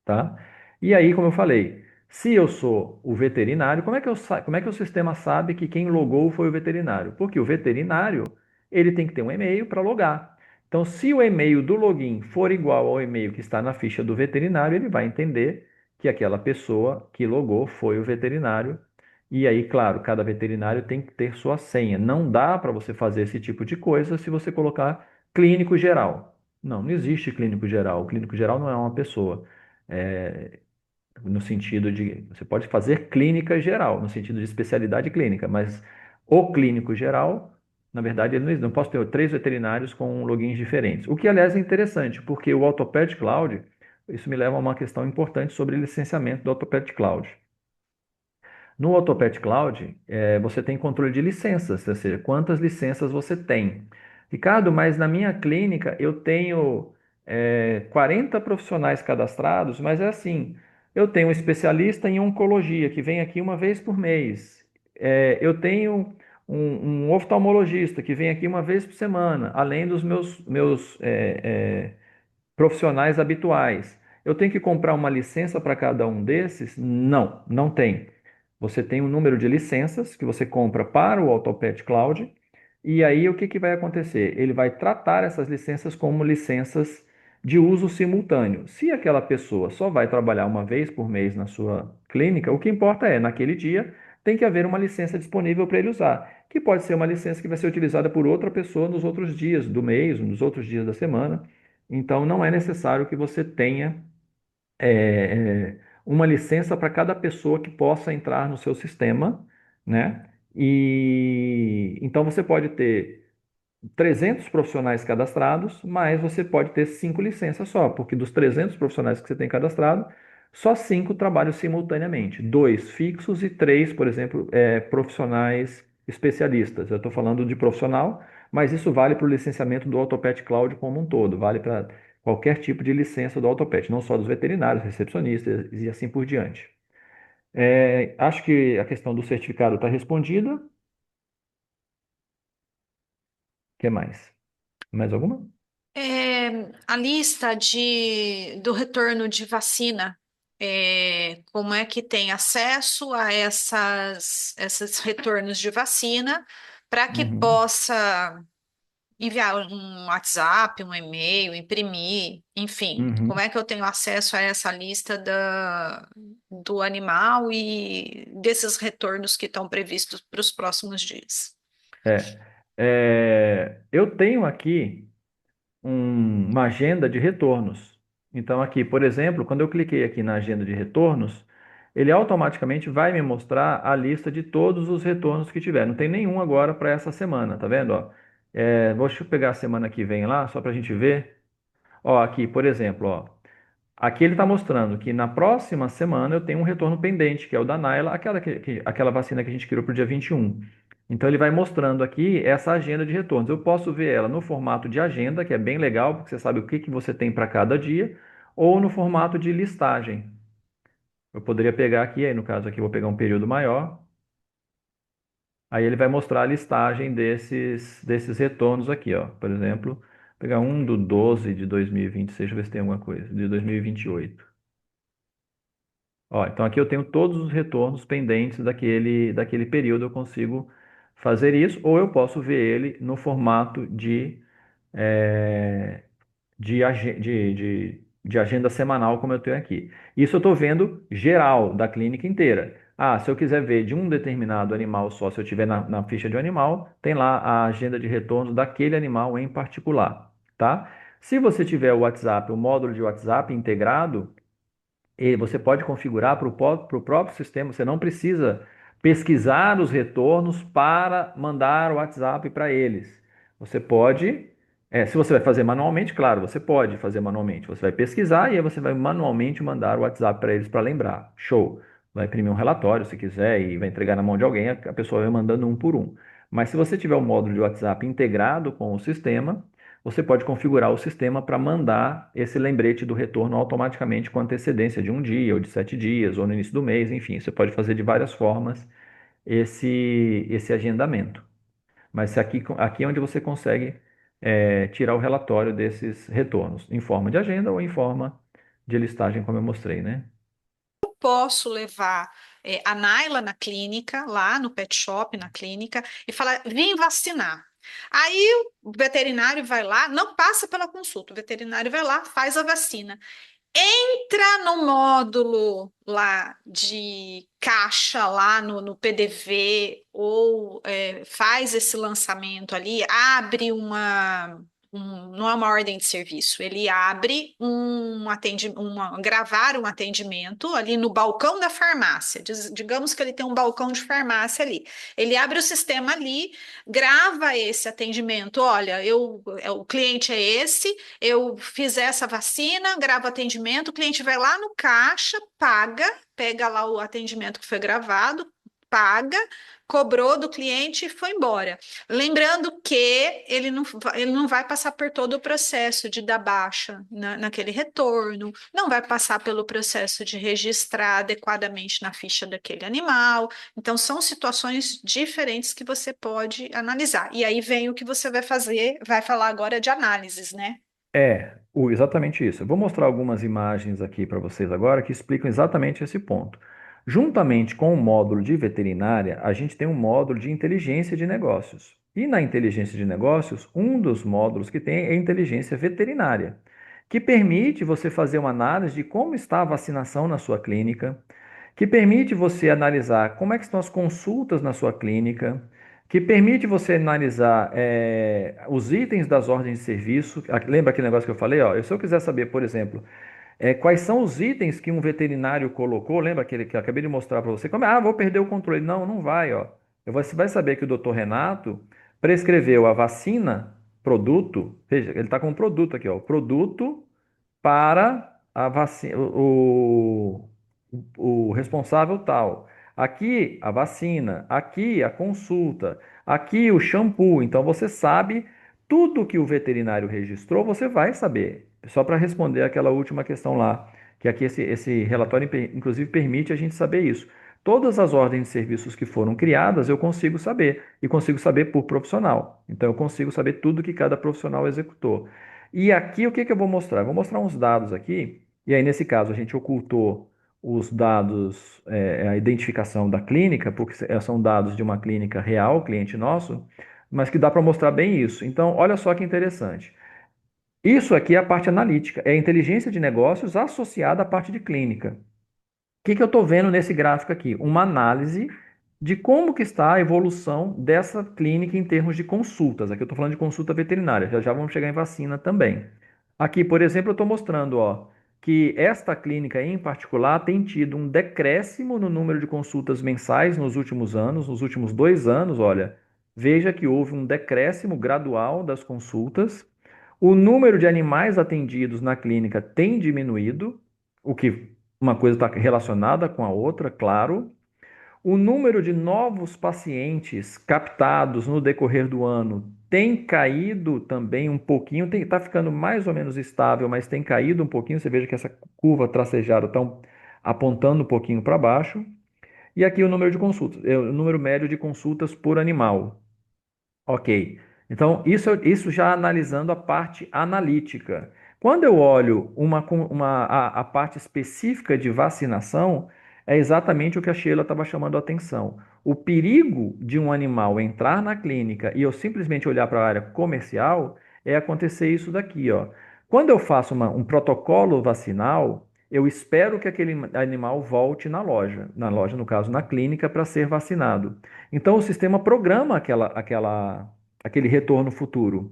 tá? E aí, como eu falei, se eu sou o veterinário, como é que o sistema sabe que quem logou foi o veterinário? Porque o veterinário, ele tem que ter um e-mail para logar. Então, se o e-mail do login for igual ao e-mail que está na ficha do veterinário, ele vai entender que aquela pessoa que logou foi o veterinário. E aí, claro, cada veterinário tem que ter sua senha. Não dá para você fazer esse tipo de coisa se você colocar clínico geral. Não existe clínico geral. O clínico geral não é uma pessoa. É, no sentido de, você pode fazer clínica geral, no sentido de especialidade clínica, mas o clínico geral, na verdade, ele não posso ter três veterinários com logins diferentes. O que, aliás, é interessante, porque o Orthoped Cloud, isso me leva a uma questão importante sobre licenciamento do Orthoped Cloud. No Autopet Cloud, você tem controle de licenças, ou seja, quantas licenças você tem. Ricardo, mas na minha clínica eu tenho 40 profissionais cadastrados, mas é assim, eu tenho um especialista em oncologia que vem aqui uma vez por mês. Eu tenho um oftalmologista que vem aqui uma vez por semana, além dos meus profissionais habituais. Eu tenho que comprar uma licença para cada um desses? Não, não tem. Você tem um número de licenças que você compra para o AutoPet Cloud, e aí o que que vai acontecer? Ele vai tratar essas licenças como licenças de uso simultâneo. Se aquela pessoa só vai trabalhar uma vez por mês na sua clínica, o que importa é, naquele dia, tem que haver uma licença disponível para ele usar, que pode ser uma licença que vai ser utilizada por outra pessoa nos outros dias do mês, nos outros dias da semana. Então, não é necessário que você tenha uma licença para cada pessoa que possa entrar no seu sistema, né? E então você pode ter 300 profissionais cadastrados, mas você pode ter 5 licenças só, porque dos 300 profissionais que você tem cadastrado, só 5 trabalham simultaneamente, dois fixos e três, por exemplo, profissionais especialistas. Eu estou falando de profissional, mas isso vale para o licenciamento do Autopet Cloud como um todo, vale para qualquer tipo de licença do Autopet, não só dos veterinários, recepcionistas e assim por diante. Acho que a questão do certificado está respondida. O que mais? Mais alguma? A lista do retorno de vacina. como é que tem acesso a esses retornos de vacina para que Uhum, possa enviar um WhatsApp, um e-mail, imprimir, enfim, como uhum. é que eu tenho acesso a essa lista do animal e desses retornos que estão previstos para os próximos dias? É. Eu tenho aqui uma agenda de retornos. Então, aqui, por exemplo, quando eu cliquei aqui na agenda de retornos, ele automaticamente vai me mostrar a lista de todos os retornos que tiver. Não tem nenhum agora para essa semana, tá vendo? Ó? Deixa eu pegar a semana que vem lá, só para a gente ver. Ó, aqui, por exemplo, ó. Aqui ele está mostrando que na próxima semana eu tenho um retorno pendente, que é o da Naila, aquela vacina que a gente criou para o dia 21. Então ele vai mostrando aqui essa agenda de retornos. Eu posso ver ela no formato de agenda, que é bem legal, porque você sabe o que que você tem para cada dia, ou no formato de listagem. Eu poderia pegar aqui, aí no caso aqui eu vou pegar um período maior, aí ele vai mostrar a listagem desses retornos aqui, ó. Por exemplo, pegar um do 12 de 2026, deixa eu ver se tem alguma coisa, de 2028. Ó, então aqui eu tenho todos os retornos pendentes daquele período, eu consigo fazer isso, ou eu posso ver ele no formato eh, de agenda semanal, como eu tenho aqui. Isso eu estou vendo geral da clínica inteira. Ah, se eu quiser ver de um determinado animal só, se eu tiver na ficha de um animal, tem lá a agenda de retorno daquele animal em particular, tá? Se você tiver o WhatsApp, o módulo de WhatsApp integrado, e você pode configurar para o próprio sistema, você não precisa pesquisar os retornos para mandar o WhatsApp para eles. Você pode, se você vai fazer manualmente, claro, você pode fazer manualmente. Você vai pesquisar e aí você vai manualmente mandar o WhatsApp para eles para lembrar. Show. Vai imprimir um relatório se quiser e vai entregar na mão de alguém, a pessoa vai mandando um por um. Mas se você tiver o módulo de WhatsApp integrado com o sistema, você pode configurar o sistema para mandar esse lembrete do retorno automaticamente com antecedência de um dia, ou de 7 dias, ou no início do mês, enfim, você pode fazer de várias formas esse agendamento. Mas aqui é onde você consegue tirar o relatório desses retornos, em forma de agenda ou em forma de listagem, como eu mostrei, né? Posso levar a Naila na clínica, lá no pet shop, na clínica, e falar: vim vacinar. Aí o veterinário vai lá, não passa pela consulta, o veterinário vai lá, faz a vacina. Entra no módulo lá de caixa, lá no PDV, ou faz esse lançamento ali, abre não é uma ordem de serviço, ele abre gravar um atendimento ali no balcão da farmácia. Digamos que ele tem um balcão de farmácia ali. Ele abre o sistema ali, grava esse atendimento. Olha, o cliente é esse, eu fiz essa vacina, gravo atendimento, o cliente vai lá no caixa, paga, pega lá o atendimento que foi gravado, paga, cobrou do cliente e foi embora. Lembrando que ele não vai passar por todo o processo de dar baixa naquele retorno, não vai passar pelo processo de registrar adequadamente na ficha daquele animal. Então, são situações diferentes que você pode analisar. E aí vem o que você vai fazer, vai falar agora de análises, né? Exatamente isso. Eu vou mostrar algumas imagens aqui para vocês agora que explicam exatamente esse ponto. Juntamente com o módulo de veterinária, a gente tem um módulo de inteligência de negócios. E na inteligência de negócios, um dos módulos que tem é a inteligência veterinária, que permite você fazer uma análise de como está a vacinação na sua clínica, que permite você analisar como é que estão as consultas na sua clínica, que permite você analisar os itens das ordens de serviço. Lembra aquele negócio que eu falei? Ó, se eu quiser saber, por exemplo, quais são os itens que um veterinário colocou, lembra aquele que eu acabei de mostrar para você? Vou perder o controle. Não, não vai, ó. Você vai saber que o doutor Renato prescreveu a vacina, produto, veja, ele está com um produto aqui, ó, produto para a vacina, o responsável tal. Aqui a vacina, aqui a consulta, aqui o shampoo. Então você sabe tudo que o veterinário registrou, você vai saber. Só para responder aquela última questão lá, que aqui esse relatório, inclusive, permite a gente saber isso. Todas as ordens de serviços que foram criadas, eu consigo saber, e consigo saber por profissional. Então, eu consigo saber tudo que cada profissional executou. E aqui, o que que eu vou mostrar? Eu vou mostrar uns dados aqui, e aí, nesse caso, a gente ocultou. os dados, a identificação da clínica, porque são dados de uma clínica real, cliente nosso, mas que dá para mostrar bem isso. Então, olha só que interessante. Isso aqui é a parte analítica, é a inteligência de negócios associada à parte de clínica. Que eu estou vendo nesse gráfico aqui? Uma análise de como que está a evolução dessa clínica em termos de consultas. Aqui eu estou falando de consulta veterinária, já já vamos chegar em vacina também. Aqui, por exemplo, eu estou mostrando, ó, que esta clínica em particular tem tido um decréscimo no número de consultas mensais nos últimos anos, nos últimos 2 anos, olha, veja que houve um decréscimo gradual das consultas. O número de animais atendidos na clínica tem diminuído, o que uma coisa está relacionada com a outra, claro. O número de novos pacientes captados no decorrer do ano tem caído também um pouquinho, está ficando mais ou menos estável, mas tem caído um pouquinho. Você veja que essa curva tracejada está apontando um pouquinho para baixo. E aqui o número de consultas, o número médio de consultas por animal. Ok. Então, isso já analisando a parte analítica. Quando eu olho a parte específica de vacinação, é exatamente o que a Sheila estava chamando a atenção. O perigo de um animal entrar na clínica e eu simplesmente olhar para a área comercial é acontecer isso daqui, ó. Quando eu faço um protocolo vacinal, eu espero que aquele animal volte na loja, no caso, na clínica, para ser vacinado. Então, o sistema programa aquele retorno futuro.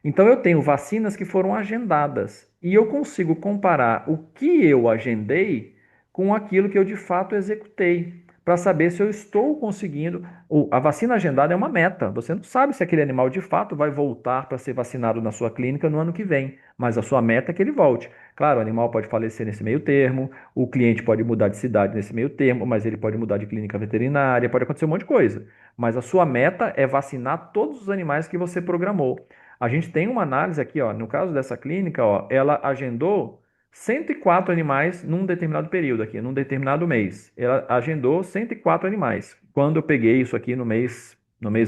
Então, eu tenho vacinas que foram agendadas e eu consigo comparar o que eu agendei com aquilo que eu de fato executei, para saber se eu estou conseguindo. A vacina agendada é uma meta. Você não sabe se aquele animal de fato vai voltar para ser vacinado na sua clínica no ano que vem, mas a sua meta é que ele volte. Claro, o animal pode falecer nesse meio termo, o cliente pode mudar de cidade nesse meio termo, mas ele pode mudar de clínica veterinária, pode acontecer um monte de coisa. Mas a sua meta é vacinar todos os animais que você programou. A gente tem uma análise aqui, ó, no caso dessa clínica, ó, ela agendou 104 animais num determinado período aqui, num determinado mês. Ela agendou 104 animais. Quando eu peguei isso aqui no mês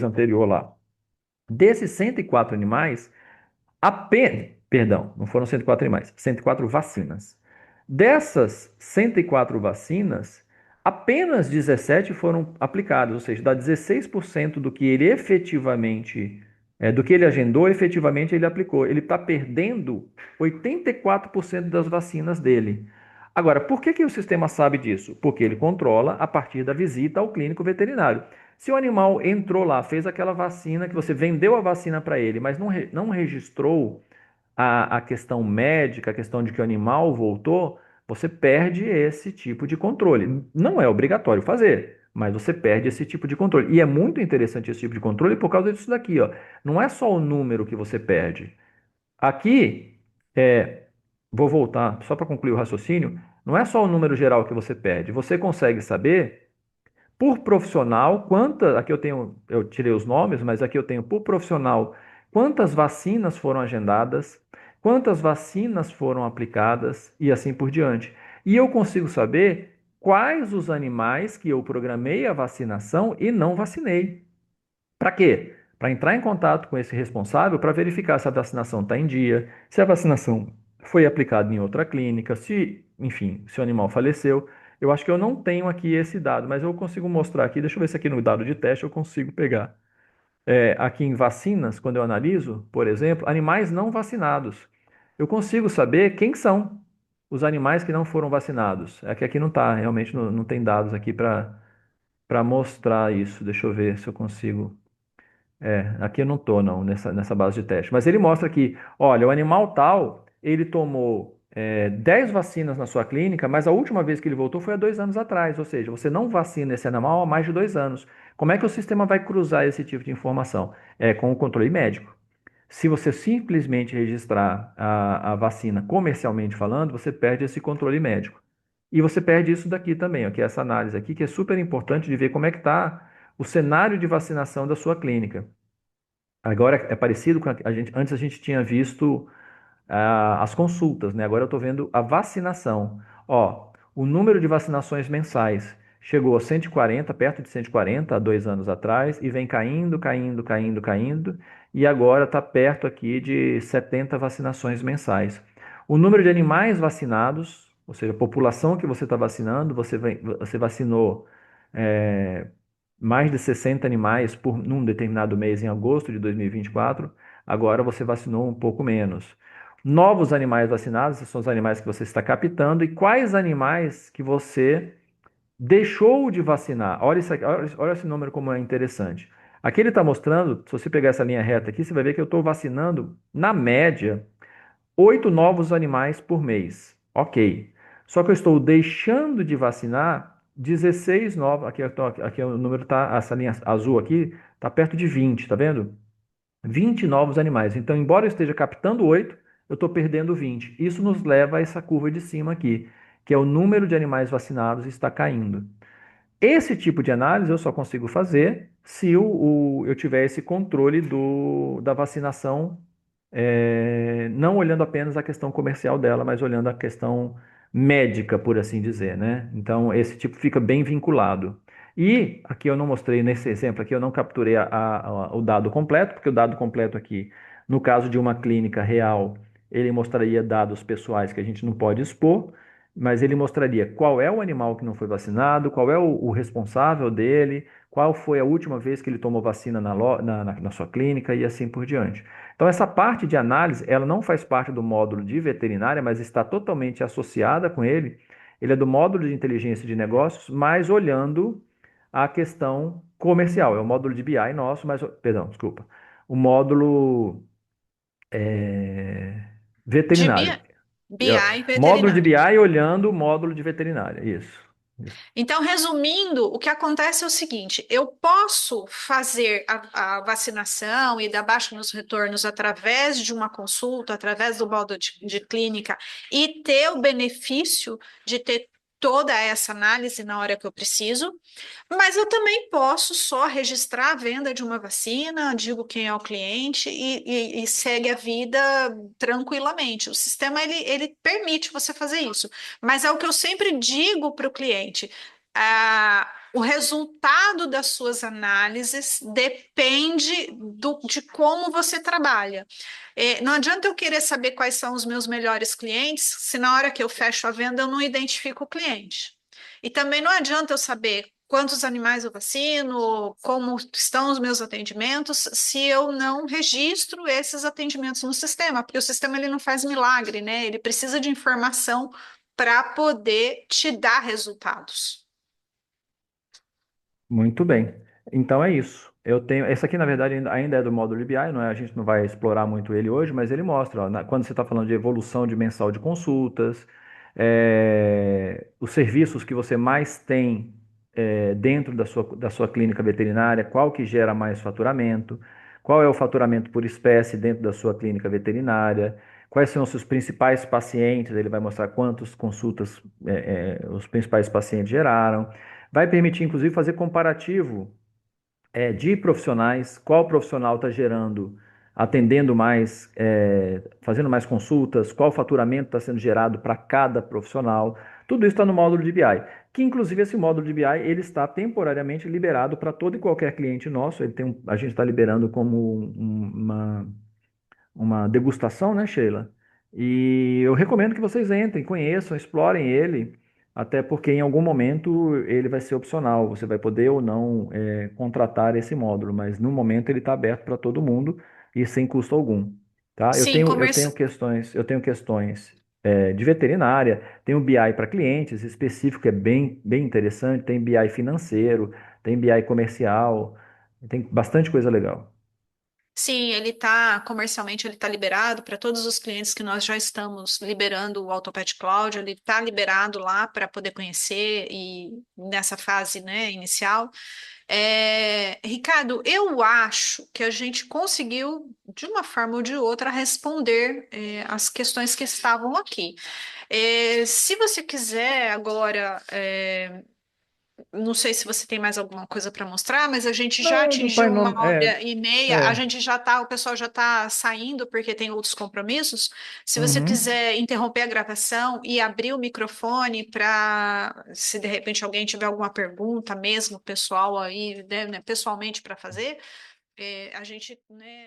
anterior lá. Desses 104 animais, perdão, não foram 104 animais, 104 vacinas. Dessas 104 vacinas, apenas 17 foram aplicadas, ou seja, dá 16% do que ele efetivamente, do que ele agendou, efetivamente ele aplicou. Ele está perdendo 84% das vacinas dele. Agora, por que que o sistema sabe disso? Porque ele controla a partir da visita ao clínico veterinário. Se o animal entrou lá, fez aquela vacina, que você vendeu a vacina para ele, mas não registrou a questão médica, a questão de que o animal voltou, você perde esse tipo de controle. Não é obrigatório fazer, mas você perde esse tipo de controle. E é muito interessante esse tipo de controle por causa disso daqui, ó. Não é só o número que você perde. Aqui, é, vou voltar só para concluir o raciocínio, não é só o número geral que você perde. Você consegue saber por profissional, aqui eu tirei os nomes, mas aqui eu tenho por profissional, quantas vacinas foram agendadas, quantas vacinas foram aplicadas e assim por diante. E eu consigo saber quais os animais que eu programei a vacinação e não vacinei. Para quê? Para entrar em contato com esse responsável para verificar se a vacinação está em dia, se a vacinação foi aplicada em outra clínica, se, enfim, se o animal faleceu. Eu acho que eu não tenho aqui esse dado, mas eu consigo mostrar aqui. Deixa eu ver se aqui no dado de teste eu consigo pegar. Aqui em vacinas, quando eu analiso, por exemplo, animais não vacinados, eu consigo saber quem são os animais que não foram vacinados. É que aqui não está, realmente não tem dados aqui para mostrar isso. Deixa eu ver se eu consigo. Aqui eu não estou não, nessa base de teste. Mas ele mostra que, olha, o animal tal, ele tomou 10 vacinas na sua clínica, mas a última vez que ele voltou foi há 2 anos atrás. Ou seja, você não vacina esse animal há mais de 2 anos. Como é que o sistema vai cruzar esse tipo de informação? É com o controle médico. Se você simplesmente registrar a vacina comercialmente falando, você perde esse controle médico. E você perde isso daqui também, ó, que é essa análise aqui, que é super importante de ver como é que está o cenário de vacinação da sua clínica. Agora é parecido com a gente. Antes a gente tinha visto as consultas, né? Agora eu estou vendo a vacinação. Ó, o número de vacinações mensais chegou a 140, perto de 140 há 2 anos atrás, e vem caindo, caindo, caindo, caindo, e agora está perto aqui de 70 vacinações mensais. O número de animais vacinados, ou seja, a população que você está vacinando, você vacinou é, mais de 60 animais num determinado mês, em agosto de 2024, agora você vacinou um pouco menos. Novos animais vacinados, esses são os animais que você está captando, e quais animais que você deixou de vacinar. Olha isso aqui, olha esse número como é interessante. Aqui ele está mostrando, se você pegar essa linha reta aqui, você vai ver que eu estou vacinando, na média, 8 novos animais por mês. Ok. Só que eu estou deixando de vacinar 16 novos. Aqui o número tá, essa linha azul aqui está perto de 20, tá vendo? 20 novos animais. Então, embora eu esteja captando 8, eu estou perdendo 20. Isso nos leva a essa curva de cima aqui, que é o número de animais vacinados está caindo. Esse tipo de análise eu só consigo fazer se eu tiver esse controle da vacinação, não olhando apenas a questão comercial dela, mas olhando a questão médica, por assim dizer, né? Então, esse tipo fica bem vinculado. E aqui eu não mostrei, nesse exemplo aqui, eu não capturei o dado completo, porque o dado completo aqui, no caso de uma clínica real, ele mostraria dados pessoais que a gente não pode expor, mas ele mostraria qual é o animal que não foi vacinado, qual é o responsável dele, qual foi a última vez que ele tomou vacina na sua clínica e assim por diante. Então, essa parte de análise, ela não faz parte do módulo de veterinária, mas está totalmente associada com ele. Ele é do módulo de inteligência de negócios, mas olhando a questão comercial. É o módulo de BI nosso, mas, perdão, desculpa. O módulo De veterinário. BI Módulo de veterinário. BI olhando o módulo de veterinária. Isso. Então, resumindo, o que acontece é o seguinte: eu posso fazer a vacinação e dar baixa nos retornos através de uma consulta, através do modo de clínica, e ter o benefício de ter toda essa análise na hora que eu preciso, mas eu também posso só registrar a venda de uma vacina, digo quem é o cliente e segue a vida tranquilamente. O sistema ele permite você fazer isso, mas é o que eu sempre digo para o cliente. O resultado das suas análises depende de como você trabalha. Não adianta eu querer saber quais são os meus melhores clientes, se na hora que eu fecho a venda eu não identifico o cliente. E também não adianta eu saber quantos animais eu vacino, como estão os meus atendimentos, se eu não registro esses atendimentos no sistema, porque o sistema ele não faz milagre, né? Ele precisa de informação para poder te dar resultados. Muito bem. Então é isso. Eu tenho. Esse aqui, na verdade, ainda é do módulo de BI, não é? A gente não vai explorar muito ele hoje, mas ele mostra, ó, quando você está falando de evolução de mensal de consultas, os serviços que você mais tem dentro da sua clínica veterinária, qual que gera mais faturamento, qual é o faturamento por espécie dentro da sua clínica veterinária, quais são os seus principais pacientes, ele vai mostrar quantas consultas os principais pacientes geraram. Vai permitir, inclusive, fazer comparativo de profissionais, qual profissional está gerando, atendendo mais, fazendo mais consultas, qual faturamento está sendo gerado para cada profissional. Tudo isso está no módulo de BI, que inclusive esse módulo de BI ele está temporariamente liberado para todo e qualquer cliente nosso. A gente está liberando como uma degustação, né, Sheila? E eu recomendo que vocês entrem, conheçam, explorem ele, até porque em algum momento ele vai ser opcional. Você vai poder ou não contratar esse módulo, mas no momento ele está aberto para todo mundo e sem custo algum, tá? Eu Sim, tenho, eu tenho questões, eu tenho questões de veterinária, tem o BI para clientes específico, que é bem, bem interessante, tem BI financeiro, tem BI comercial, tem bastante coisa legal. sim, ele está comercialmente, ele está liberado para todos os clientes que nós já estamos liberando o Autopet Cloud, ele está liberado lá para poder conhecer e nessa fase, né, inicial. Ricardo, eu acho que a gente conseguiu, de uma forma ou de outra, responder as questões que estavam aqui. Se você quiser agora não sei se você tem mais alguma coisa para mostrar, mas a gente já Não, do pai atingiu uma nome, hora e meia, a é. gente já tá, o pessoal já está saindo porque tem outros compromissos. Se você Uhum. quiser interromper a gravação e abrir o microfone para, se de repente alguém tiver alguma pergunta mesmo, pessoal aí, né, pessoalmente para fazer, a gente, né,